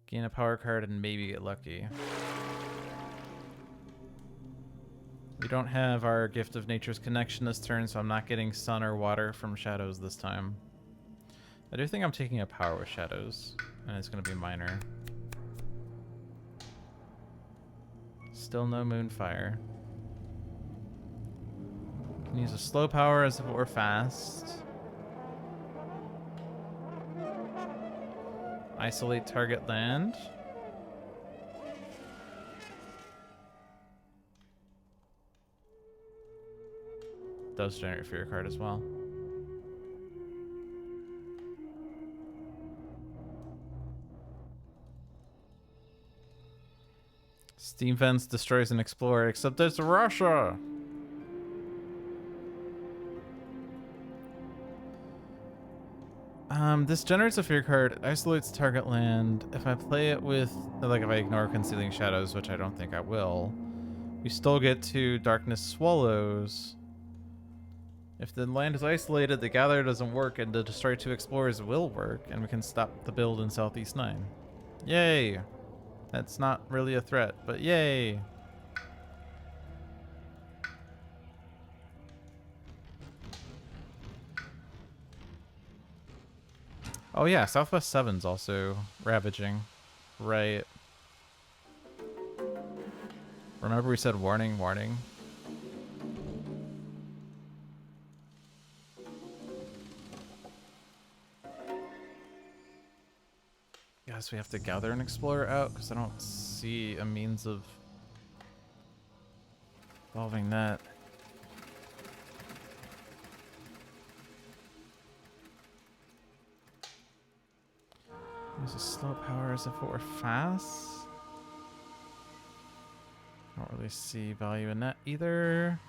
gain a power card and maybe get lucky. don't have our Gift of Nature's Connection this turn, so I'm not getting sun or water from shadows this time. I do think I'm taking a power with shadows, and it's going to be minor. Still no Moonfire. Can use a slow power as if it were fast. Isolate target land. Does generate fear card as well. Steam Fence destroys an explorer, except it's Russia! This generates a fear card, it isolates target land. If I play it with, like if I ignore Concealing Shadows, which I don't think I will, we still get to Darkness Swallows. If the land is isolated, the Gather doesn't work, and the Destroy 2 Explorers will work, and we can stop the build in Southeast 9. Yay! That's not really a threat, but yay! Oh yeah, Southwest 7's also ravaging. Right. Remember we said warning, warning? Guess we have to gather an explorer out because I don't see a means of solving that. Use a slow power as if it were fast. Don't really see value in that either.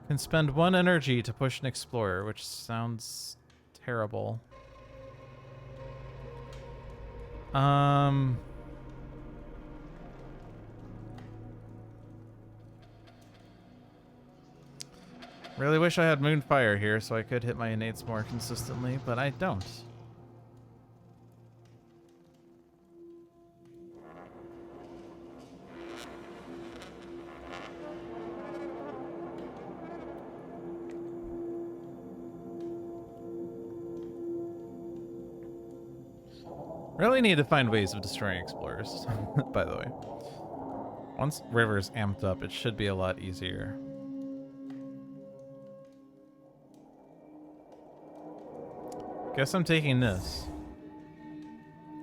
Can spend 1 energy to push an explorer, which sounds terrible. Really wish I had Moonfire here so I could hit my innates more consistently, but I don't. Really need to find ways of destroying explorers, by the way. Once River's amped up, it should be a lot easier. Guess I'm taking this.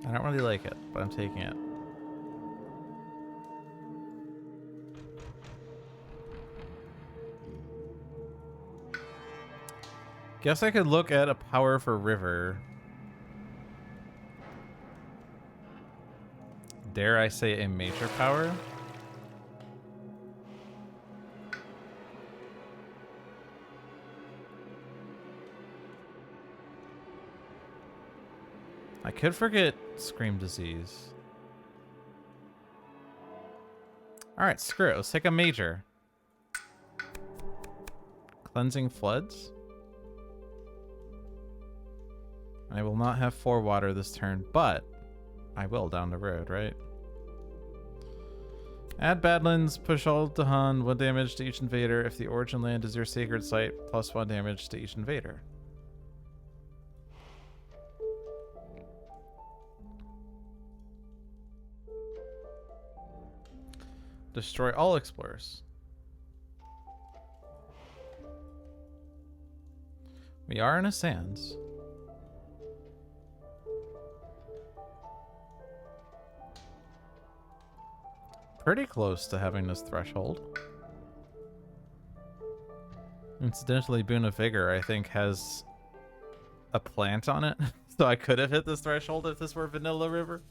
I don't really like it, but I'm taking it. Guess I could look at a power for River. Dare I say a major power? I could forget Scream Disease. Alright, screw it. Let's take a major. Cleansing Floods. I will not have 4 water this turn, but I will down the road, right? Add Badlands, push all to Hun, 1 damage to each invader. If the origin land is your sacred site, plus 1 damage to each invader. Destroy all explorers. We are in a sands. Pretty close to having this threshold. Incidentally, Boon of Vigor, I think, has a plant on it. So I could have hit this threshold if this were Vanilla River.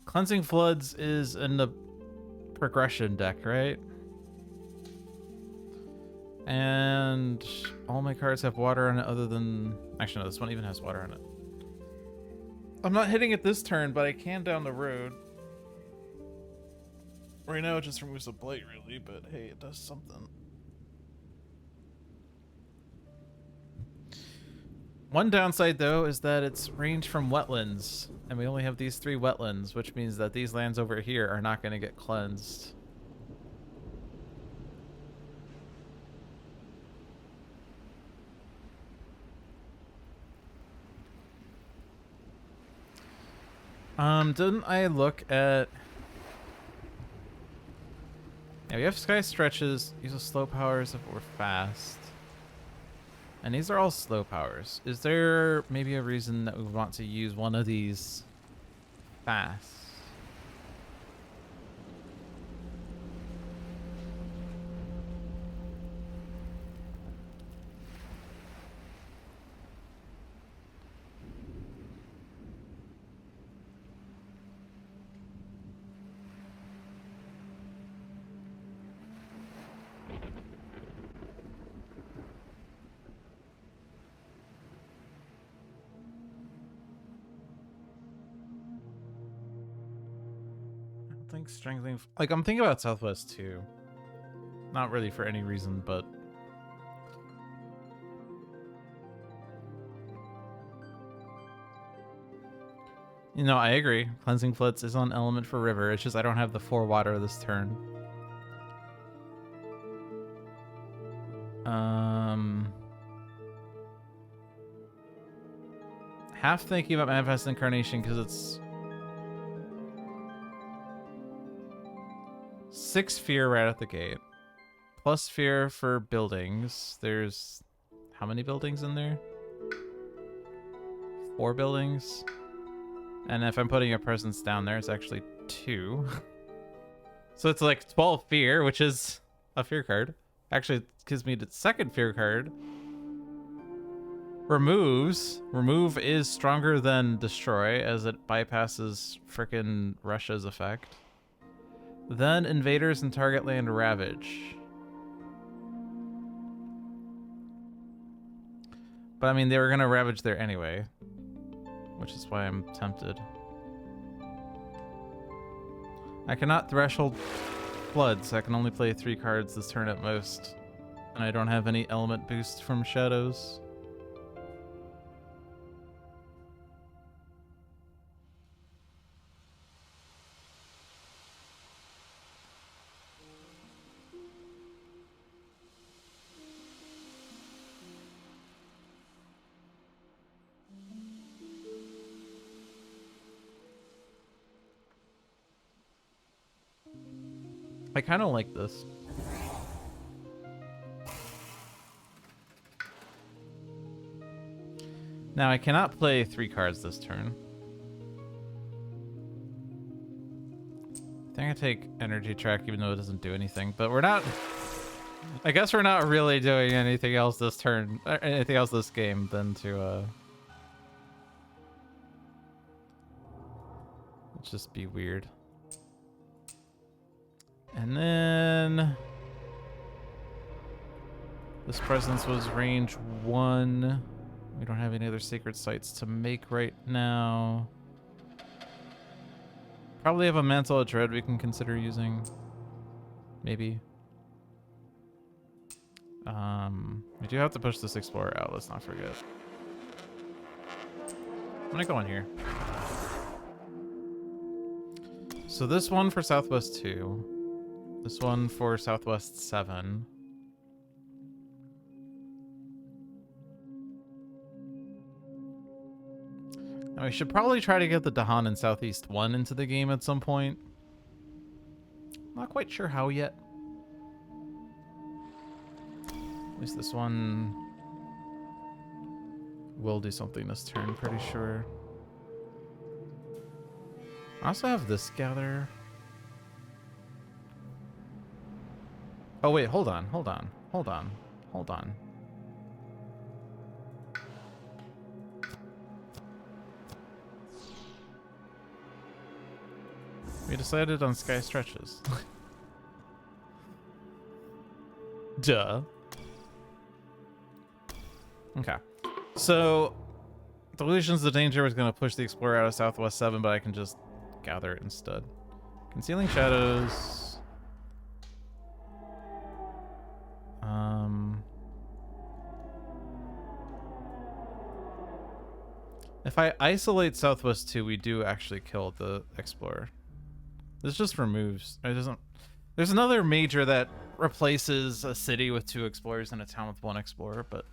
Cleansing Floods is in the progression deck, right? And all my cards have water on it other than... Actually, no, this one even has water on it. I'm not hitting it this turn, but I can down the road. Right now it just removes a blight, really, but hey, it does something. One downside, though, is that it's range from wetlands, and we only have these 3 wetlands, which means that these lands over here are not going to get cleansed. Didn't I look at... Yeah, we have sky stretches, use slow powers if we're fast. And these are all slow powers. Is there maybe a reason that we want to use one of these fast? Strengthening, like, I'm thinking about Southwest too. Not really for any reason, but you know, I agree. Cleansing Floods is on element for river. It's just I don't have the 4 water this turn. Half thinking about Manifest Incarnation because it's 6 fear right at the gate. Plus fear for buildings. There's how many buildings in there? 4 buildings. And if I'm putting a presence down there, it's actually 2. So it's like 12 fear, which is a fear card. Actually, it gives me the 2nd fear card. Removes. Remove is stronger than destroy as it bypasses frickin' Russia's effect. Then invaders and target land ravage. But I mean, they were gonna ravage there anyway, which is why I'm tempted. I cannot threshold floods. So I can only play 3 cards this turn at most, and I don't have any element boost from shadows. I kind of like this. Now, I cannot play 3 cards this turn. I think I take Energy Track even though it doesn't do anything, but we're not... I guess we're not really doing anything else this turn, or anything else this game than to, Let's just be weird. And then this presence was range 1. We don't have any other sacred sites to make right now. Probably have a Mantle of Dread we can consider using. Maybe. We do have to push this Explorer out, let's not forget. I'm gonna go in here. So this one for Southwest 2. This one for Southwest 7. Now we should probably try to get the Dahan and Southeast 1 into the game at some point. Not quite sure how yet. At least this one will do something this turn, pretty sure. I also have this gather. Oh wait, hold on. We decided on sky stretches. Duh. Okay. So, Delusions of Danger was going to push the Explorer out of Southwest 7, but I can just gather it instead. Concealing Shadows. If I isolate Southwest 2, we do actually kill the Explorer. This just removes... It doesn't... There's another major that replaces a city with 2 Explorers and a town with 1 Explorer, but...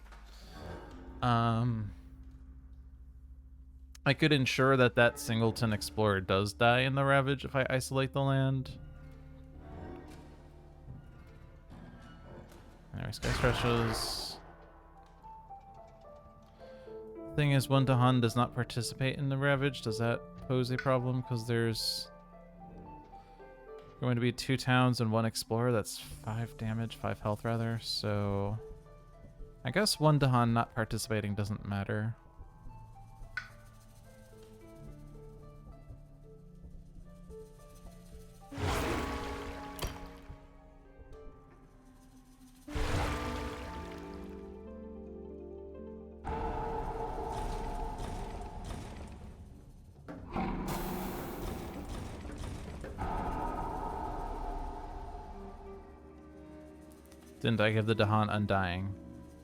I could ensure that that Singleton Explorer does die in the Ravage if I isolate the land. Anyway, Sky Stretches. Thing is, one Dahan does not participate in the Ravage. Does that pose a problem? Because there's going to be 2 towns and 1 Explorer. That's 5 damage, 5 health rather. So I guess one Dahan not participating doesn't matter. Didn't I give the Dahan Undying?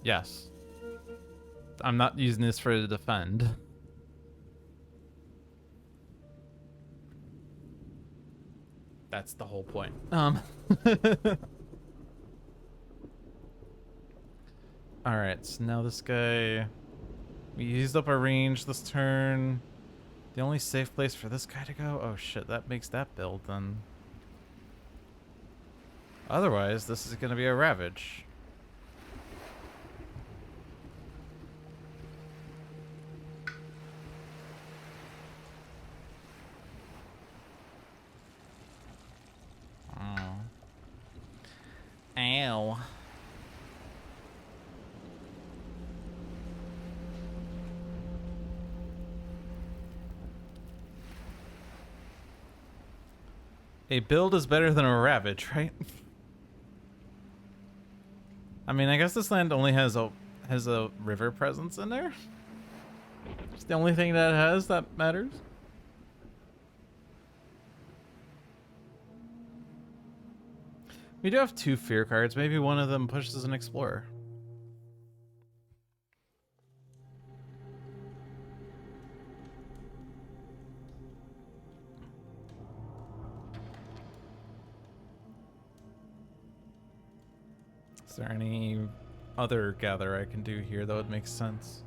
Yes. I'm not using this for to defend. That's the whole point. Alright, so now this guy... We used up our range this turn. The only safe place for this guy to go? Oh shit, that makes that build then. Otherwise, this is going to be a Ravage. Oh. Ow. A build is better than a Ravage, right? I mean, I guess this land only has a river presence in there. It's the only thing that it has that matters. We do have 2 fear cards. Maybe one of them pushes an Explorer. Is there any other gather I can do here that would make sense?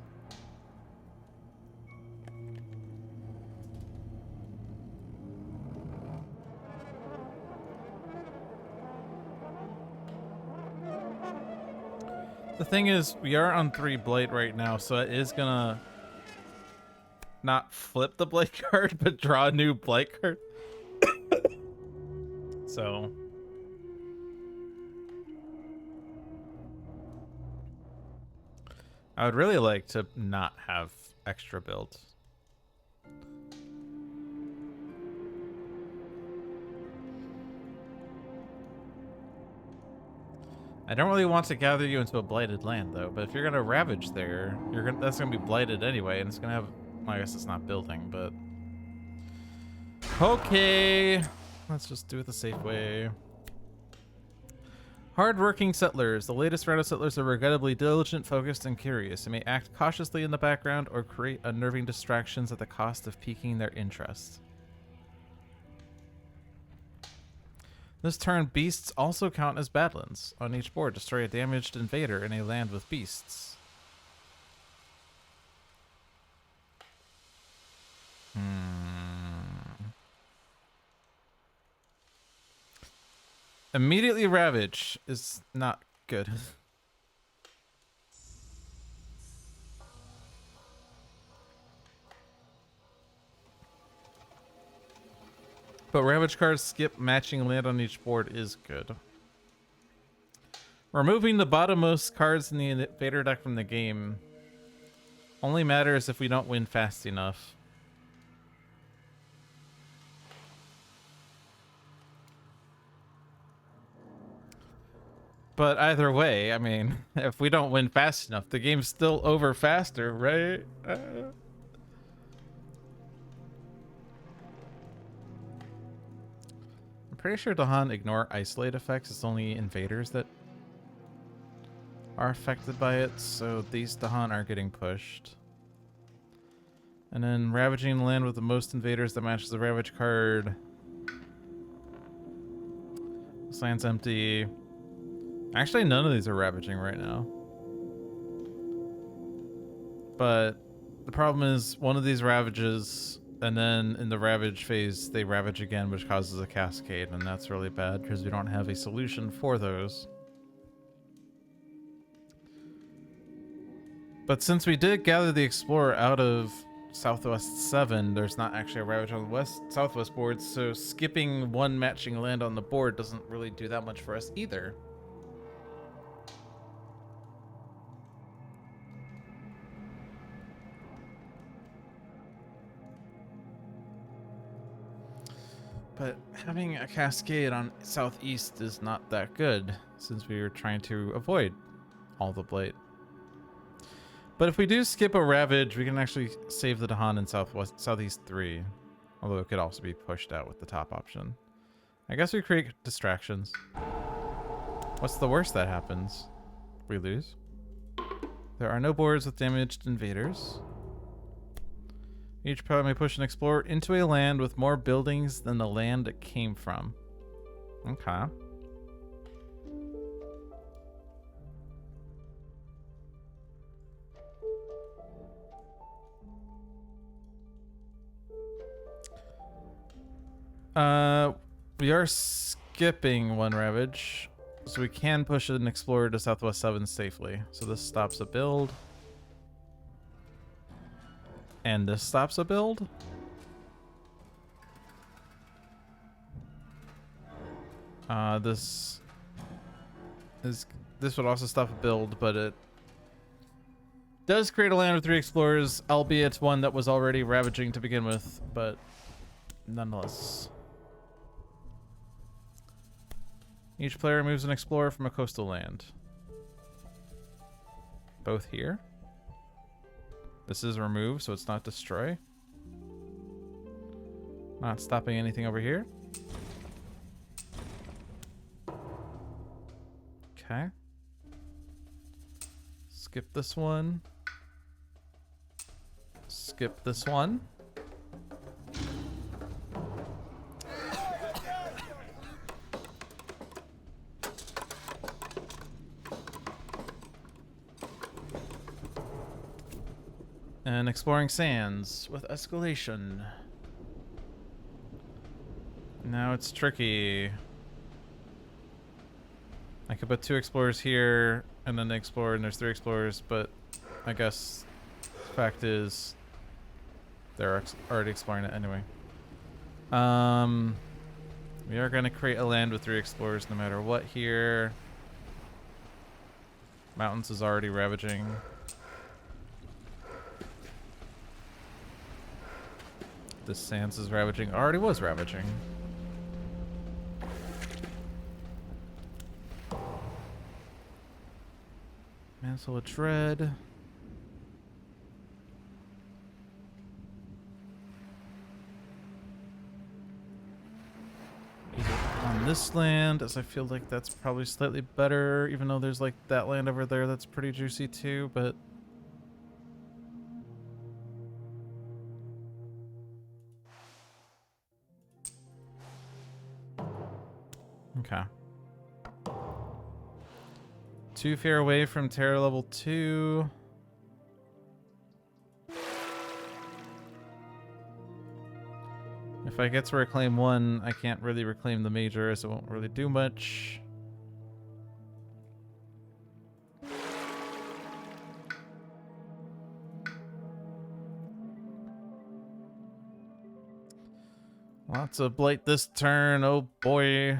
The thing is, we are on 3 Blight right now, so it is gonna not flip the Blight card, but draw a new Blight card. So... I would really like to not have extra builds. I don't really want to gather you into a blighted land though, but if you're gonna Ravage there, that's gonna be blighted anyway, and it's gonna have, well, I guess it's not building, but okay, let's just do it the safe way. Hard-working settlers. The latest round of settlers are regrettably diligent, focused, and curious. They may act cautiously in the background or create unnerving distractions at the cost of piquing their interest. This turn, beasts also count as badlands. On each board, destroy a damaged invader in a land with beasts. Immediately Ravage is not good. But Ravage cards skip matching land on each board is good. Removing the bottommost cards in the invader deck from the game only matters if we don't win fast enough. But either way, I mean, if we don't win fast enough, the game's still over faster, right? I'm pretty sure Dahan ignore isolate effects. It's only invaders that are affected by it, so these Dahan are getting pushed. And then ravaging the land with the most invaders that matches the ravage card. This land's empty. Actually, none of these are ravaging right now. But the problem is one of these ravages, and then in the ravage phase, they ravage again, which causes a cascade, and that's really bad because we don't have a solution for those. But since we did gather the Explorer out of Southwest 7, there's not actually a ravage on the Southwest board, so skipping one matching land on the board doesn't really do that much for us either. But having a cascade on Southeast is not that good, since we were trying to avoid all the blight. But if we do skip a ravage, we can actually save the Dahan in Southeast 3. Although it could also be pushed out with the top option. I guess we create distractions. What's the worst that happens? We lose. There are no boards with damaged invaders. Each player may push an explorer into a land with more buildings than the land it came from. Okay. We are skipping one ravage, so we can push an explorer to Southwest 7 safely. So this stops a build. And this stops a build. This would also stop a build, but it does create a land with 3 explorers, albeit one that was already ravaging to begin with, but nonetheless. Each player removes an explorer from a coastal land. Both here. This is remove, so it's not destroy. Not stopping anything over here. Okay. Skip this one. Skip this one. And exploring sands with escalation. Now it's tricky. I could put 2 explorers here and then explore, and there's 3 explorers, but I guess the fact is they're already exploring it anyway. We are going to create a land with 3 explorers no matter what here. Mountains is already ravaging. This sands is ravaging. Already was ravaging. Mantle of Dread. On this land, as I feel like that's probably slightly better, even though there's like that land over there that's pretty juicy too, but okay. Too far away from Terror level 2. If I get to reclaim 1, I can't really reclaim the major, so it won't really do much. Lots of blight this turn, oh boy.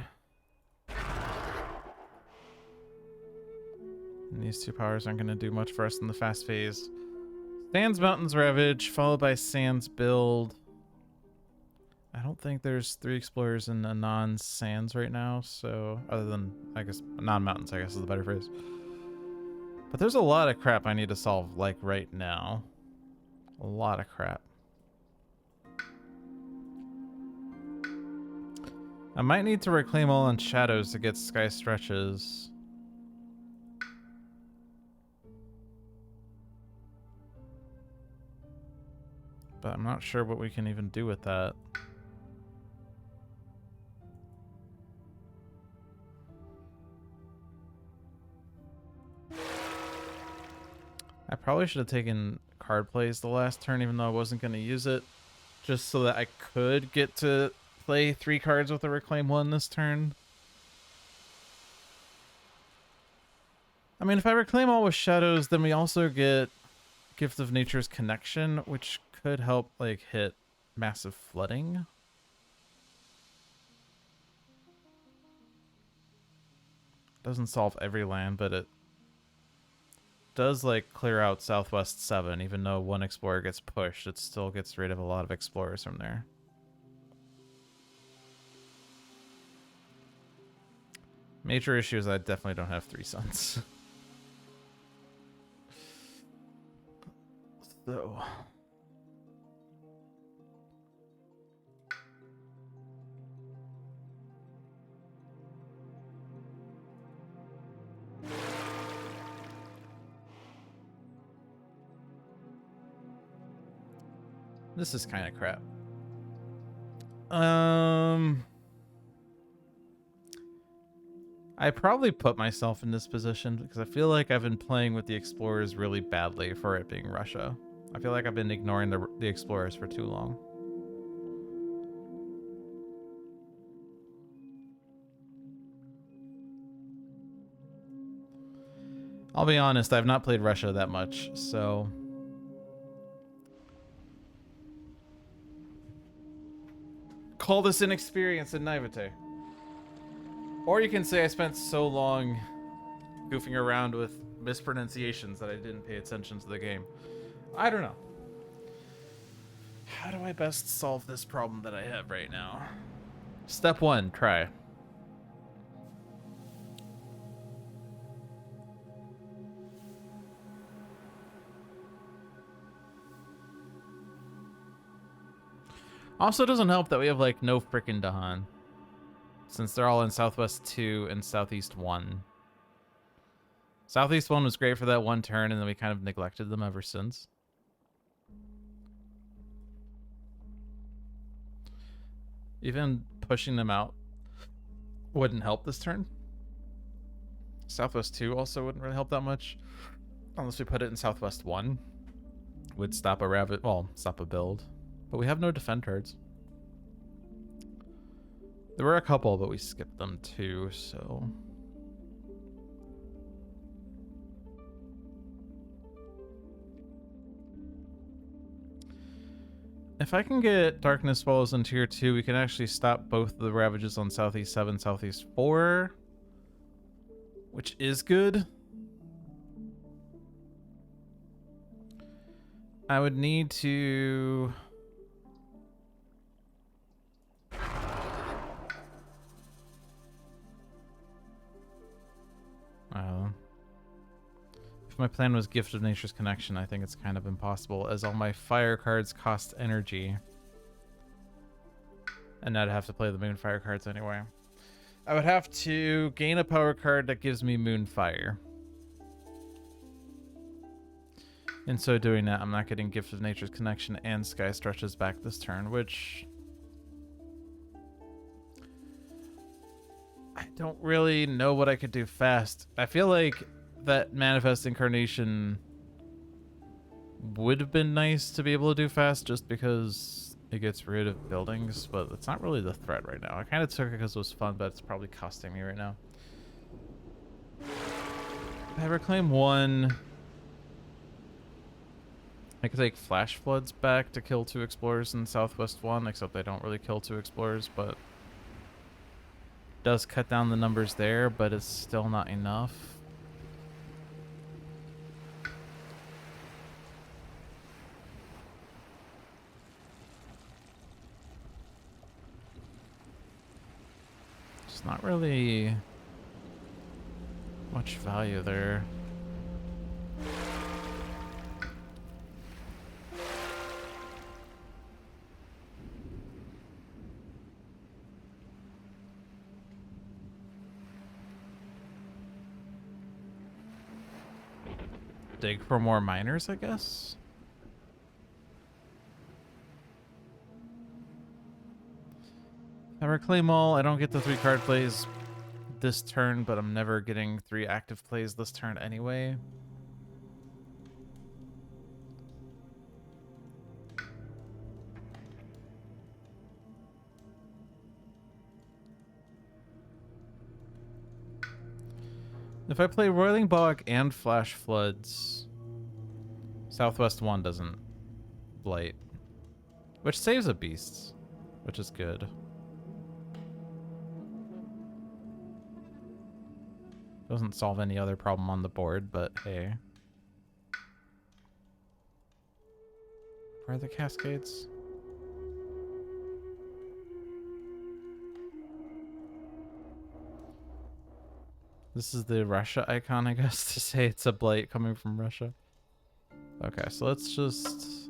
And these 2 powers aren't going to do much for us in the fast phase. Sands Mountains Ravage, followed by Sands Build. I don't think there's 3 explorers in a non-Sands right now, so other than, I guess, non-mountains, I guess is the better phrase. But there's a lot of crap I need to solve, like, right now. A lot of crap. I might need to reclaim all on Shadows to get Sky Stretches. But I'm not sure what we can even do with that. I probably should have taken card plays the last turn, even though I wasn't going to use it, just so that I could get to play 3 cards with a Reclaim 1 this turn. I mean, if I Reclaim all with Shadows, then we also get Gift of Nature's Connection, which could help, like, hit Massive Flooding. Doesn't solve every land, but it does, like, clear out Southwest 7. Even though one Explorer gets pushed, it still gets rid of a lot of Explorers from there. Major issue is I definitely don't have 3 suns. So... this is kind of crap. I probably put myself in this position because I feel like I've been playing with the Explorers really badly for it being Russia. I feel like I've been ignoring the Explorers for too long. I'll be honest, I've not played Russia that much, so... call this inexperience and naivete. Or you can say I spent so long goofing around with mispronunciations that I didn't pay attention to the game. I don't know. How do I best solve this problem that I have right now? Step 1, try. Also, it doesn't help that we have, like, no frickin' Dahan, since they're all in Southwest 2 and Southeast 1. Southeast 1 was great for that one turn, and then we kind of neglected them ever since. Even pushing them out wouldn't help this turn. Southwest 2 also wouldn't really help that much, unless we put it in Southwest 1. Would stop a rabbit, well, stop a build. But we have no defend cards. There were a couple, but we skipped them too, so... if I can get Darkness Swallows in tier 2, we can actually stop both of the Ravages on Southeast 7, Southeast 4. Which is good. I would need to... if my plan was Gift of Nature's Connection, I think it's kind of impossible, as all my fire cards cost energy. And I'd have to play the Moonfire cards anyway. I would have to gain a power card that gives me Moonfire. In so doing that, I'm not getting Gift of Nature's Connection and Sky Stretches back this turn, which... I don't really know what I could do fast. I feel like that Manifest Incarnation would have been nice to be able to do fast just because it gets rid of buildings, but it's not really the threat right now. I kind of took it because it was fun, but it's probably costing me right now. I Reclaim 1. I could take Flash Floods back to kill 2 Explorers in Southwest 1, except they don't really kill 2 Explorers, but... does cut down the numbers there, but it's still not enough. It's not really much value there. Dig for more miners, I guess. I reclaim all. I don't get the 3 card plays this turn, but I'm never getting 3 active plays this turn anyway. If I play Roiling Bog and Flash Floods, Southwest 1 doesn't blight, which saves a beast, which is good. Doesn't solve any other problem on the board, but hey. Where are the cascades? This is the Russia icon, I guess, to say it's a blight coming from Russia. Okay, so let's just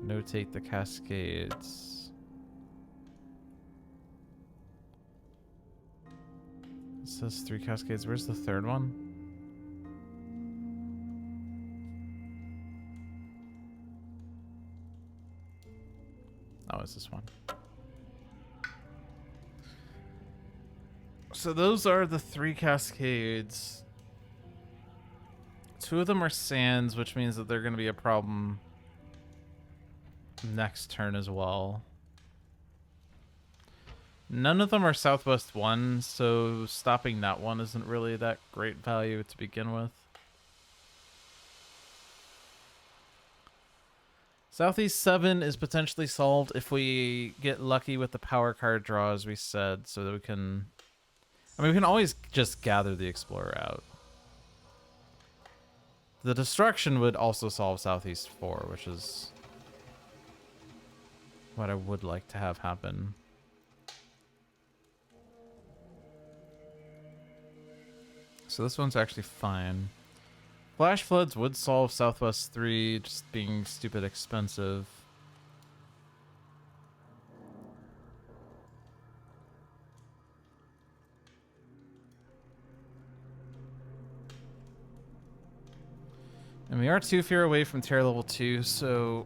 notate the cascades. It says 3 cascades. Where's the 3rd one? Oh, it's this one. So those are the 3 cascades. 2 of them are sands, which means that they're going to be a problem next turn as well. None of them are Southwest 1, so stopping that one isn't really that great value to begin with. Southeast 7 is potentially solved if we get lucky with the power card draw, as we said, so that we can... I mean, we can always just gather the Explorer out. The Destruction would also solve Southeast 4, which is what I would like to have happen. So this one's actually fine. Flash Floods would solve Southwest 3, just being stupid expensive. And we are 2 fear away from tier level 2, so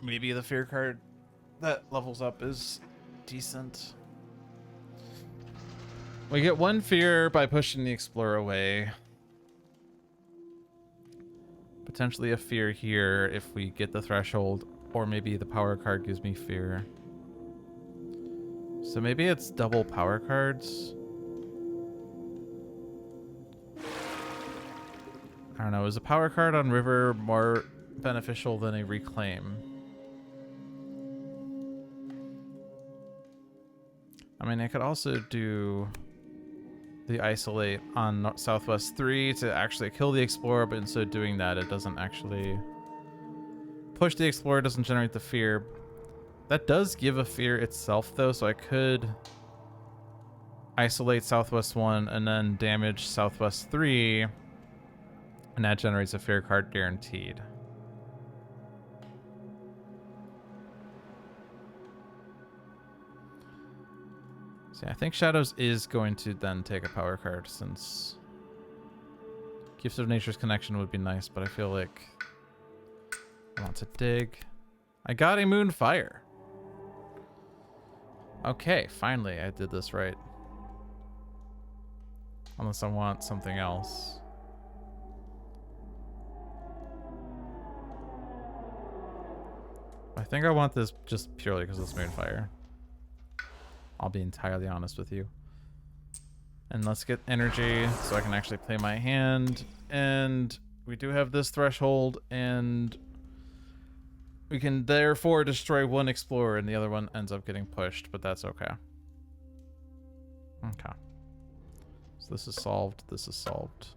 maybe the fear card that levels up is decent. We get 1 fear by pushing the Explorer away. Potentially a fear here if we get the threshold, or maybe the power card gives me fear. So maybe it's double power cards. I don't know, is a power card on river more beneficial than a reclaim? I mean, I could also do the isolate on Southwest 3 to actually kill the Explorer, but instead of doing that, it doesn't actually push the Explorer, doesn't generate the fear. That does give a fear itself, though, so I could isolate Southwest 1 and then damage Southwest 3, and that generates a fear card guaranteed. So yeah, I think Shadows is going to then take a power card, since Gift of Nature's Connection would be nice, but I feel like I want to dig. I got a Moonfire. Okay, finally I did this right. Unless I want something else. I think I want this just purely because it's Moonfire. I'll be entirely honest with you. And let's get energy so I can actually play my hand. And we do have this threshold, and we can therefore destroy 1 Explorer and the other one ends up getting pushed, but that's okay. Okay. So this is solved. This is solved.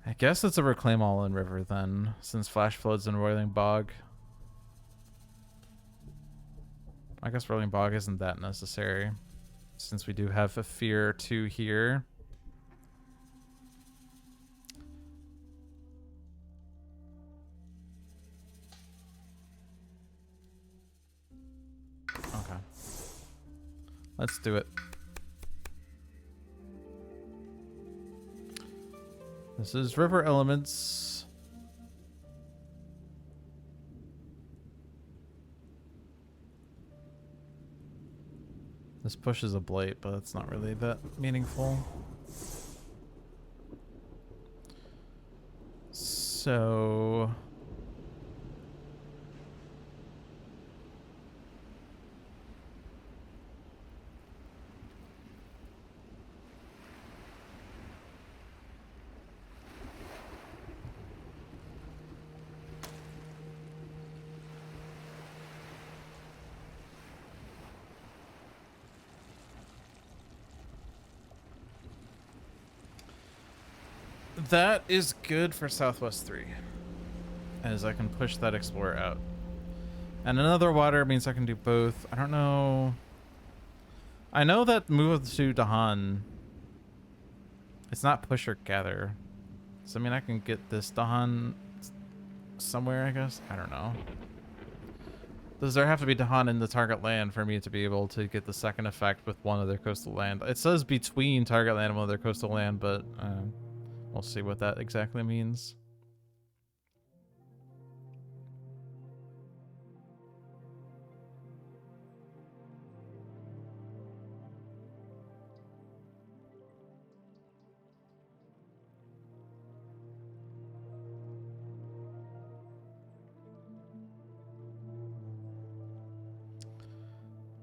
I guess it's a Reclaim All in River then, since Flash Floods and Roiling Bog. I guess Roiling Bog isn't that necessary, since we do have a Fear 2 here. Let's do it. This is River Elements. This pushes a blight, but it's not really that meaningful. So... that is good for Southwest 3, as I can push that Explorer out. And another water means I can do both. I don't know. I know that move to Dahan, it's not push or gather. So I mean I can get this Dahan somewhere, I guess. I don't know. Does there have to be Dahan in the target land for me to be able to get the second effect with one other coastal land? It says between target land and one other coastal land, but we'll see what that exactly means.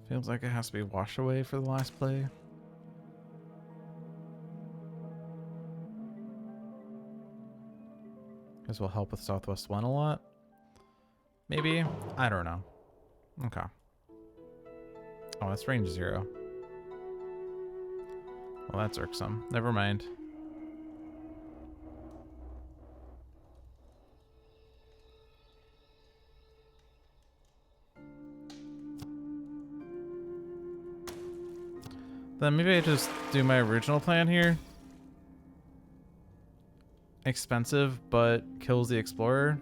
Feels like it has to be washed away for the last play. This will help with Southwest 1 a lot. Maybe? I don't know. Okay. Oh, that's range 0. Well, that's irksome. Never mind. Then maybe I just do my original plan here. Expensive, but kills the Explorer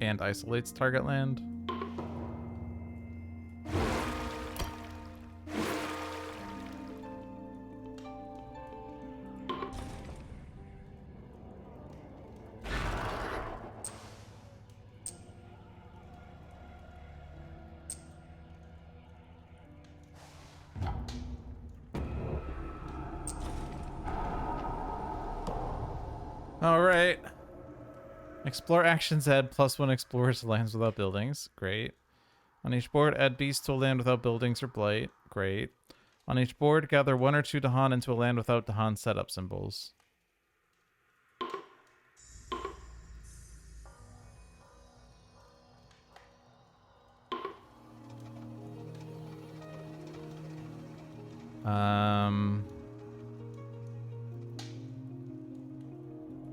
and isolates target land. Alright. Explore actions add +1 explorers to lands without buildings. Great. On each board, add beasts to a land without buildings or blight. Great. On each board, gather 1 or 2 Dahan into a land without Dahan setup symbols.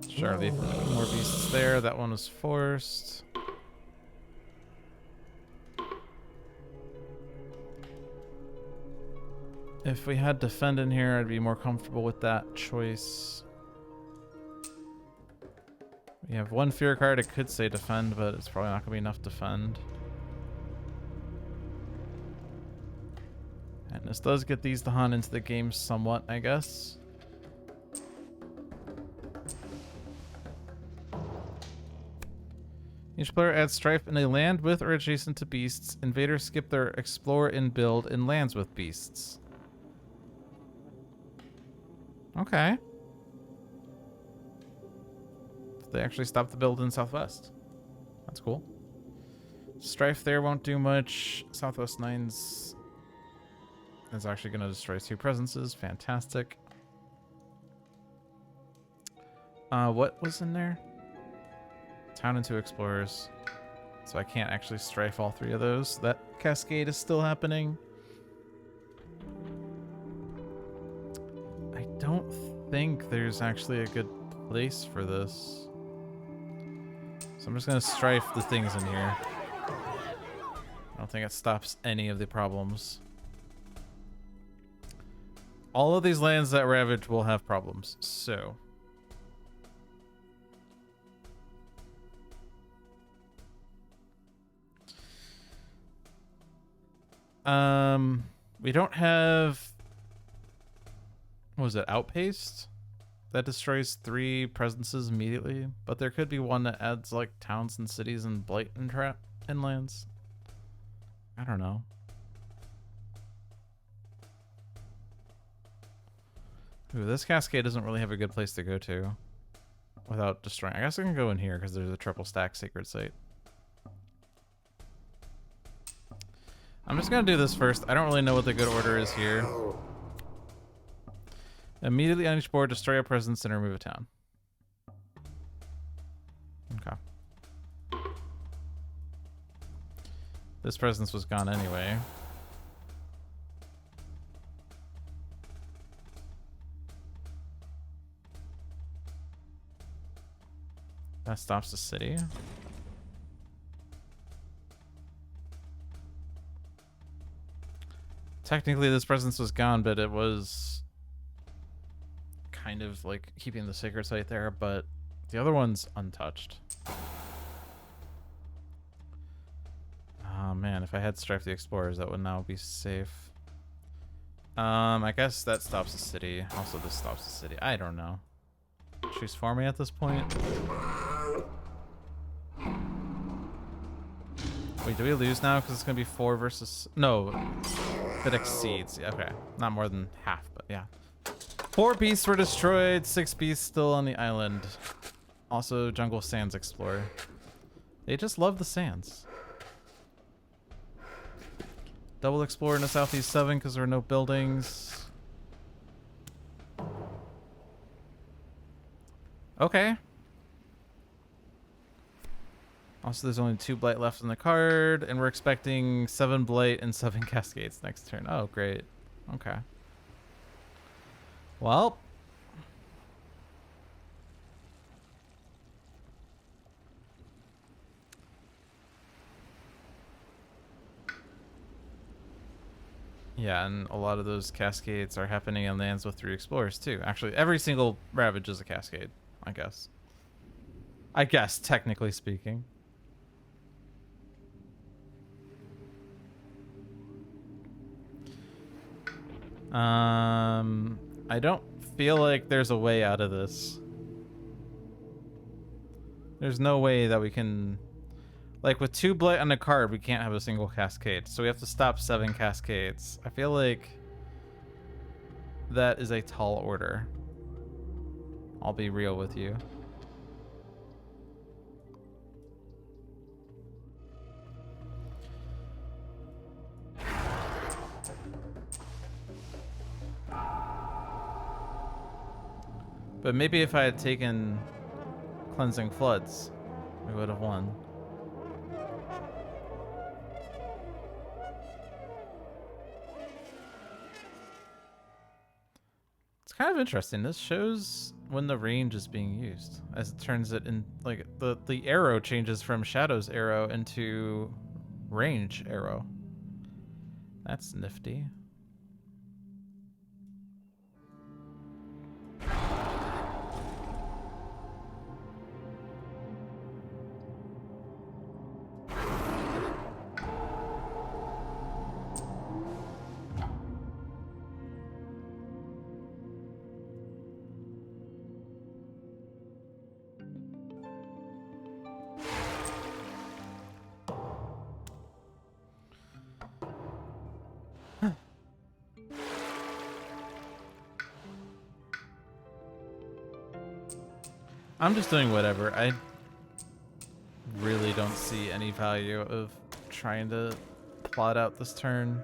Sure, leave more beasts there. That one was forced. If we had defend in here, I'd be more comfortable with that choice. We have 1 fear card. It could say defend, but it's probably not going to be enough defend. And this does get these Dahan into the game somewhat, I guess. Each player adds strife in a land with or adjacent to beasts. Invaders skip their explore in build in lands with beasts. Okay. They actually stopped the build in Southwest. That's cool. Strife there won't do much. Southwest 9's is actually going to destroy 2 presences. Fantastic. What was in there? Town and 2 explorers. So I can't actually strife all 3 of those. That cascade is still happening. I don't think there's actually a good place for this. So I'm just going to strife the things in here. I don't think it stops any of the problems. All of these lands that ravage will have problems, so... We don't have... What was it? Outpost? That destroys 3 presences immediately. But there could be one that adds like towns and cities and blight and trap inlands. I don't know. Ooh, this cascade doesn't really have a good place to go to without destroying. I guess I can go in here because there's a triple stack sacred site. I'm just gonna do this first. I don't really know what the good order is here. Immediately on each board, destroy a presence and remove a town. Okay. This presence was gone anyway. That stops the city. Technically this presence was gone, but it was kind of like keeping the sacred site there, but the other one's untouched. Oh man, if I had Strife the Explorers, that would now be safe. I guess that stops the city. Also, this stops the city. I don't know. Choose for me at this point. Wait, do we lose now? Because it's going to be 4 versus... No, it exceeds. Okay, not more than half, but yeah. 4 beasts were destroyed, 6 beasts still on the island. Also, Jungle Sands Explorer. They just love the sands. Double Explorer in the Southeast 7 because there are no buildings. Okay. Also, there's only 2 Blight left in the card, and we're expecting 7 Blight and 7 Cascades next turn. Oh, great. Okay. Well. Yeah, and a lot of those cascades are happening on lands with 3 explorers too. Actually, every single Ravage is a cascade, I guess. I guess, technically speaking. I don't feel like there's a way out of this. There's no way that we can... Like, with 2 Blight on the card, we can't have a single cascade. So we have to stop 7 cascades. I feel like that is a tall order. I'll be real with you. But maybe if I had taken Cleansing Floods, we would have won. It's kind of interesting. This shows when the range is being used, as it turns it in, like the arrow changes from Shadow's arrow into range arrow. That's nifty. I'm just doing whatever. I really don't see any value of trying to plot out this turn.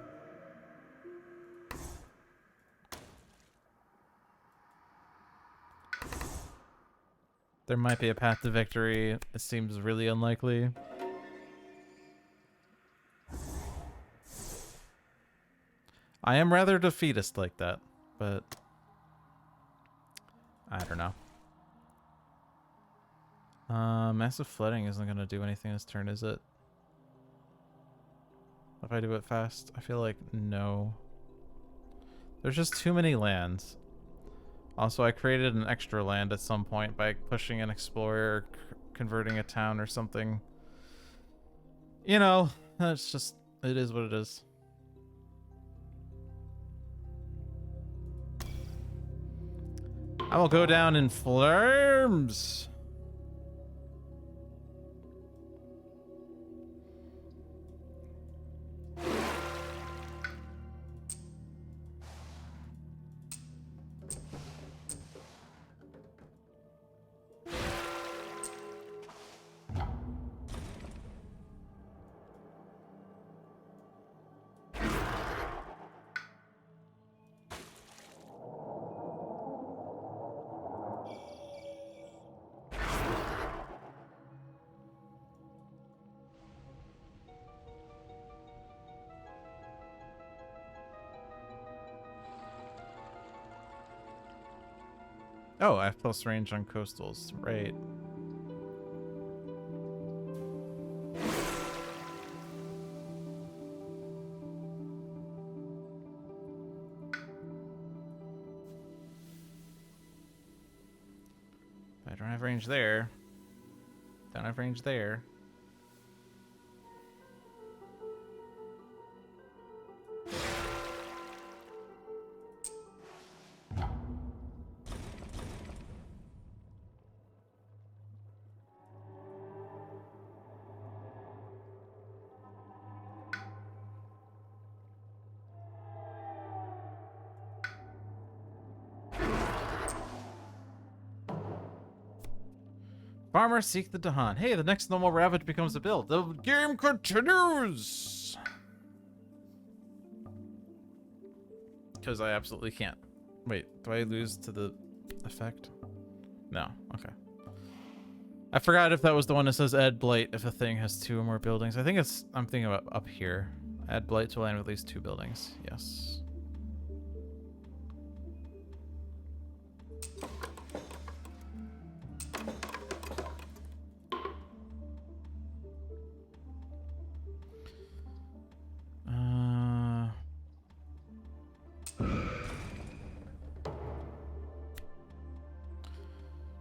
There might be a path to victory. It seems really unlikely. I am rather defeatist like that, but I don't know. Massive flooding isn't going to do anything this turn, is it? If I do it fast, I feel like no. There's just too many lands. Also, I created an extra land at some point by pushing an explorer, converting a town or something. You know, it's just, it is what it is. I will go down in flames. Oh, I have plus range on coastals. Right. I don't have range there. Don't have range there. Farmer, seek the Dahan. Hey, the next normal ravage becomes a build. The game continues! Because I absolutely can't. Wait, do I lose to the effect? No, okay. I forgot if that was the one that says add blight if a thing has 2 or more buildings. I think it's, I'm thinking about up here. Add blight to land with at least 2 buildings. Yes.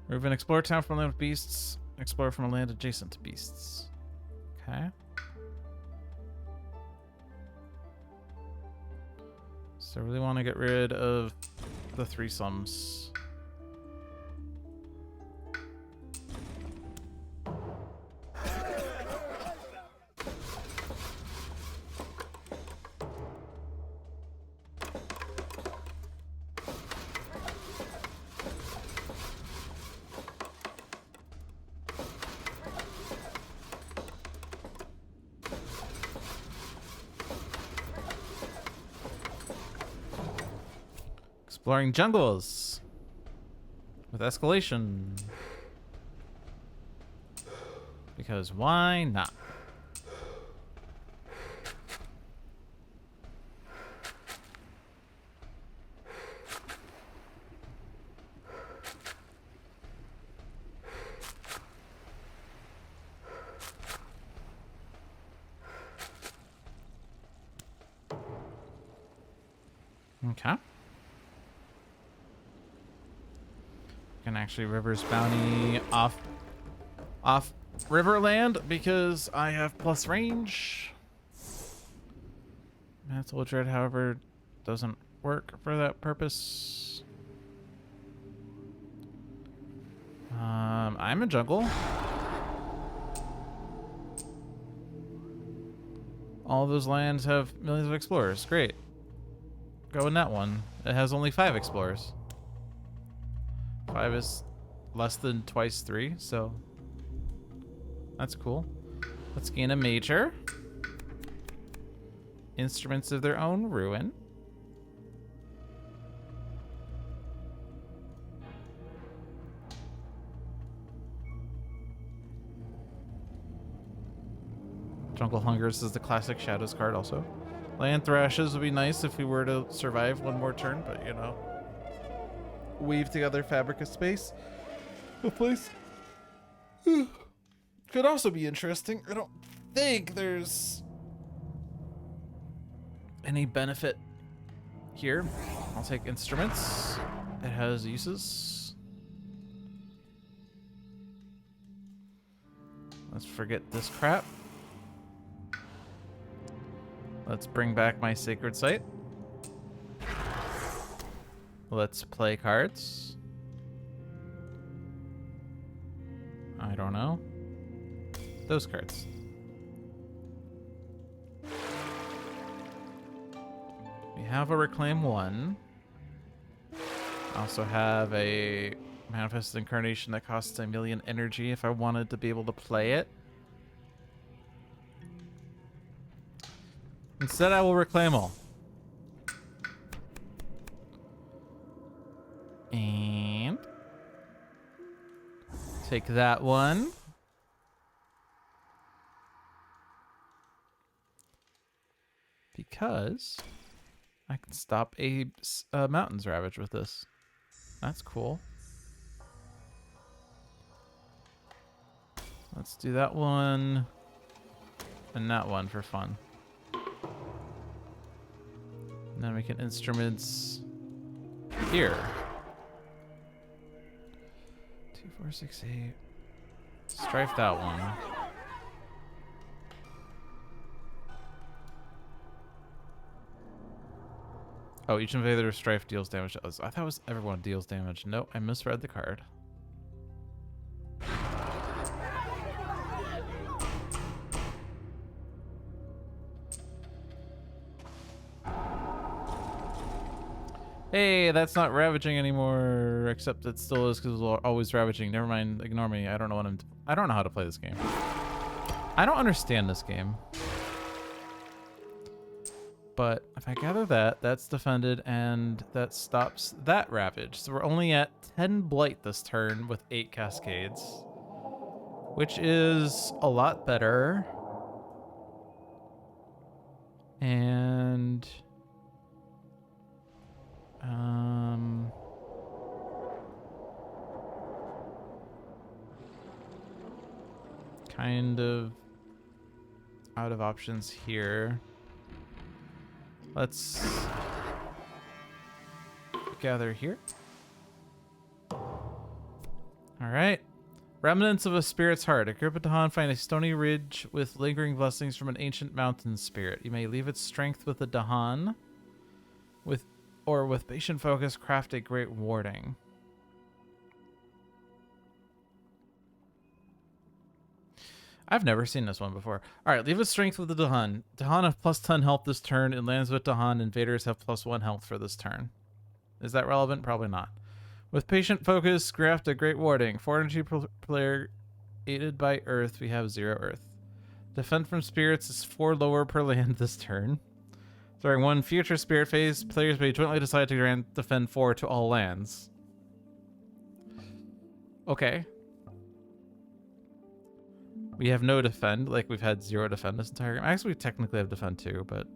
Move and explore town from a land with beasts. Explore from a land adjacent to beasts. Okay. So I really want to get rid of the threesomes. Exploring jungles with escalation. Because why not? Okay. Can actually River's Bounty off Riverland because I have plus range. Mantle Dread, however, doesn't work for that purpose. I'm in jungle. All of those lands have millions of explorers. Great. Go in that one. It has only 5 explorers. 5 is less than twice 3, so that's cool. Let's gain a major. Instruments of their own ruin. Jungle Hungers is the classic Shadows card also. Land Thrashes would be nice if we were to survive one more turn, but you know. Weave together Fabric of Space. The place could also be interesting. I don't think there's any benefit here. I'll take Instruments. It has uses. Let's forget this crap. Let's bring back my Sacred Site. Let's play cards. don't know. Those cards. We have a Reclaim 1. I also have a Manifest Incarnation that costs 1,000,000 energy if I wanted to be able to play it. Instead, I will Reclaim all. And take that one. Because I can stop a Mountains Ravage with this. That's cool. Let's do that one and that one for fun. And then we can instruments here. 2, 4, 6, 8. Strife that one. Oh, each invader of Strife deals damage to others. I thought it was everyone deals damage. Nope, I misread the card. Hey, that's not ravaging anymore, except it still is because it's always ravaging. Never mind, ignore me. I don't know how to play this game. I don't understand this game. But if I gather that, that's defended and that stops that ravage. So we're only at 10 blight this turn with 8 cascades, which is a lot better. And kind of out of options here. Let's gather here. All right. Remnants of a spirit's heart. A group of Dahan find a stony ridge with lingering blessings from an ancient mountain spirit. You may leave its strength with the Dahan, with patient focus, craft a great warding. I've never seen this one before. All right, leave its strength with the Dahan. Dahan have plus 10 health this turn. It lands with Dahan. Invaders have plus 1 health for this turn. Is that relevant? Probably not. With patient focus, craft a great warding. 4 energy per player, aided by Earth. We have 0 Earth. Defend from spirits is 4 lower per land this turn. During one future spirit phase, players may jointly decide to defend 4 to all lands. Okay. We have no defend, like we've had 0 defend this entire game. Actually, we technically have defend too, but...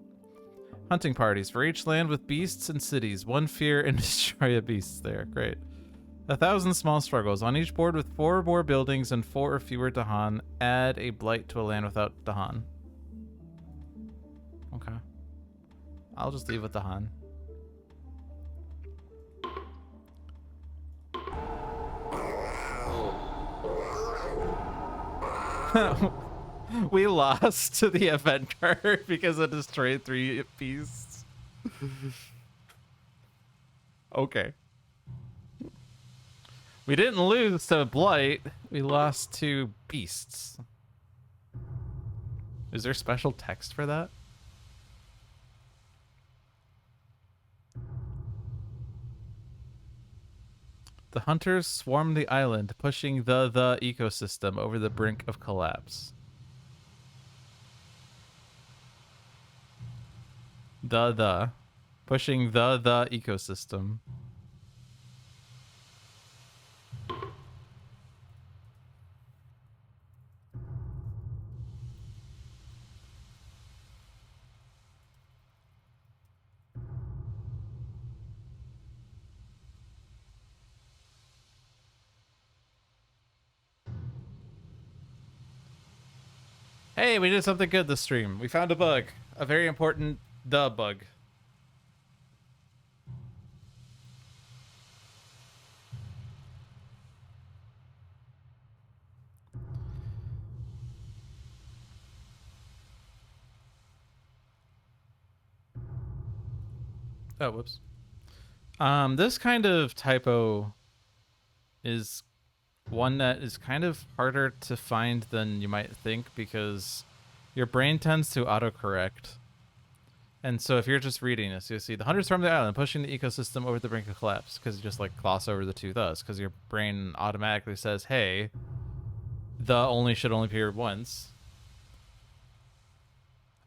Hunting parties. For each land with beasts and cities, 1 fear and destroy a beast there. Great. 1,000 small struggles. On each board with 4 more buildings and 4 or fewer Dahan, add a blight to a land without Dahan. Okay. I'll just leave with Dahan. We lost to the event card because it destroyed 3 beasts. Okay. We didn't lose to Blight. We lost to beasts. Is there special text for that? The hunters swarm the island, pushing the ecosystem over the brink of collapse. Pushing the ecosystem. Hey, we did something good this stream. We found a bug. A very important bug. Oh, whoops. This kind of typo is one that is kind of harder to find than you might think because your brain tends to autocorrect. And so if you're just reading this, you'll see the hunters from the island pushing the ecosystem over the brink of collapse because you just like gloss over the two thes because your brain automatically says, hey, the only should only appear once.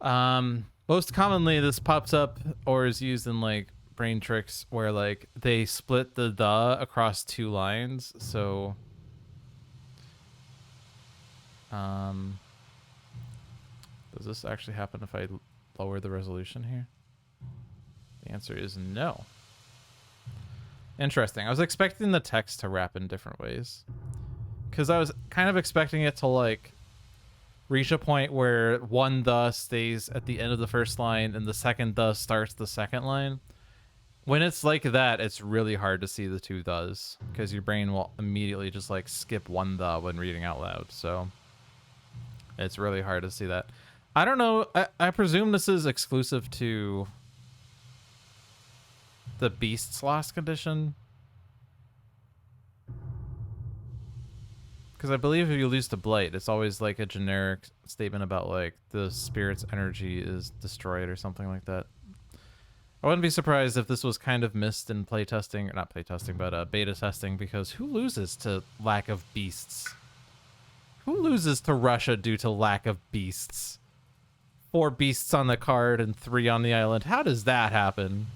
Most commonly this pops up or is used in like brain tricks where like they split the across two lines. So does this actually happen if I lower the resolution here? The answer is no. Interesting. I was expecting the text to wrap in different ways because I was kind of expecting it to like reach a point where one the stays at the end of the first line and the second the starts the second line. When it's like that, it's really hard to see the two thes because your brain will immediately just like skip one the when reading out loud. So it's really hard to see that. I don't know. I presume this is exclusive to the Beast's lost condition. Because I believe if you lose to Blight, it's always like a generic statement about like the spirit's energy is destroyed or something like that. I wouldn't be surprised if this was kind of missed in playtesting, or not playtesting, but beta testing, because who loses to lack of beasts? Who loses to Russia due to lack of beasts? 4 beasts on the card and 3 on the island. How does that happen?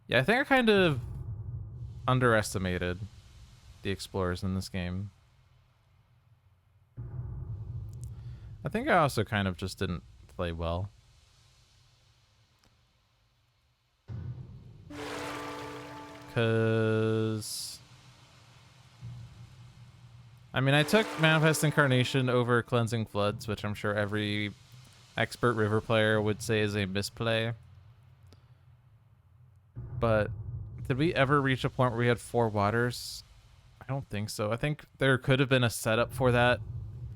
Yeah, I think I kind of underestimated the explorers in this game. I think I also kind of just didn't play well. Because I mean, I took Manifest Incarnation over Cleansing Floods, which I'm sure every expert river player would say is a misplay. But did we ever reach a point where we had 4 waters? I don't think so. I think there could have been a setup for that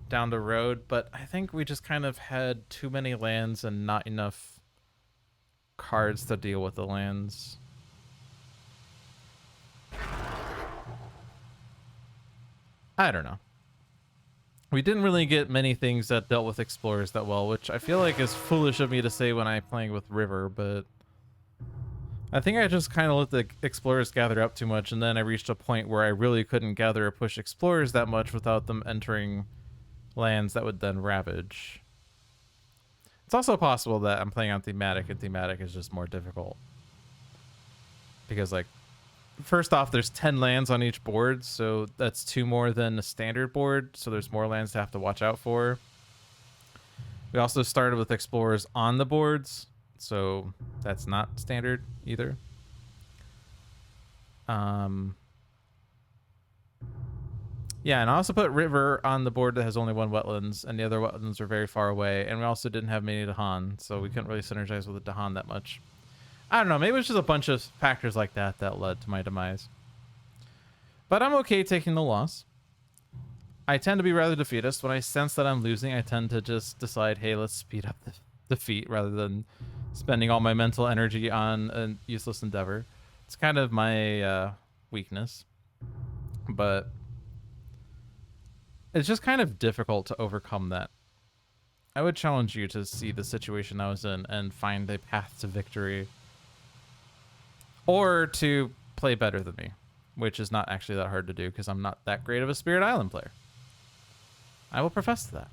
down the road, but I think we just kind of had too many lands and not enough cards to deal with the lands. I don't know. We didn't really get many things that dealt with explorers that well, which I feel like is foolish of me to say when I'm playing with River, but I think I just kind of let the explorers gather up too much, and then I reached a point where I really couldn't gather or push explorers that much without them entering lands that would then ravage. It's also possible that I'm playing on thematic, and thematic is just more difficult. Because, like, first off, there's 10 lands on each board, so that's 2 more than a standard board, so there's more lands to have to watch out for. We also started with explorers on the boards, so that's not standard either. Yeah, and I also put River on the board that has only 1 wetlands, and the other wetlands are very far away, and we also didn't have many Dahan, so we couldn't really synergize with the Dahan that much. I don't know, maybe it was just a bunch of factors like that that led to my demise. But I'm okay taking the loss. I tend to be rather defeatist. When I sense that I'm losing, I tend to just decide, hey, let's speed up the defeat rather than spending all my mental energy on a useless endeavor. It's kind of my weakness. But it's just kind of difficult to overcome that. I would challenge you to see the situation I was in and find a path to victory. Or to play better than me, which is not actually that hard to do because I'm not that great of a Spirit Island player. I will profess to that.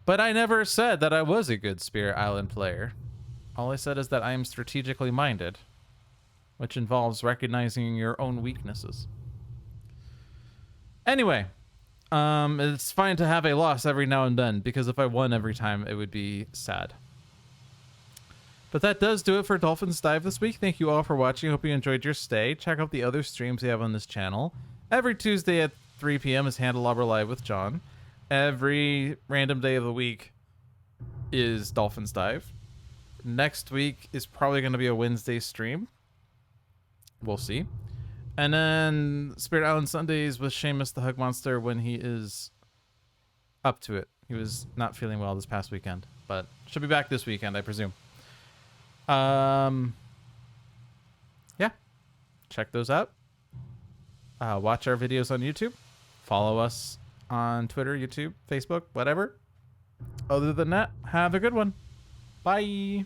But I never said that I was a good Spirit Island player. All I said is that I am strategically minded, which involves recognizing your own weaknesses. Anyway, it's fine to have a loss every now and then, because if I won every time, it would be sad. But that does do it for Dolphin's Dive this week. Thank you all for watching. Hope you enjoyed your stay. Check out the other streams we have on this channel. Every Tuesday at 3 p.m. is Handelabra Live with John. Every random day of the week is Dolphin's Dive. Next week is probably going to be a Wednesday stream. We'll see. And then Spirit Island Sundays with Seamus the Hug Monster when he is up to it. He was not feeling well this past weekend, but should be back this weekend, I presume. Yeah, check those out. Watch our videos on YouTube. Follow us on Twitter, YouTube, Facebook, whatever. Other than that, have a good one. Bye.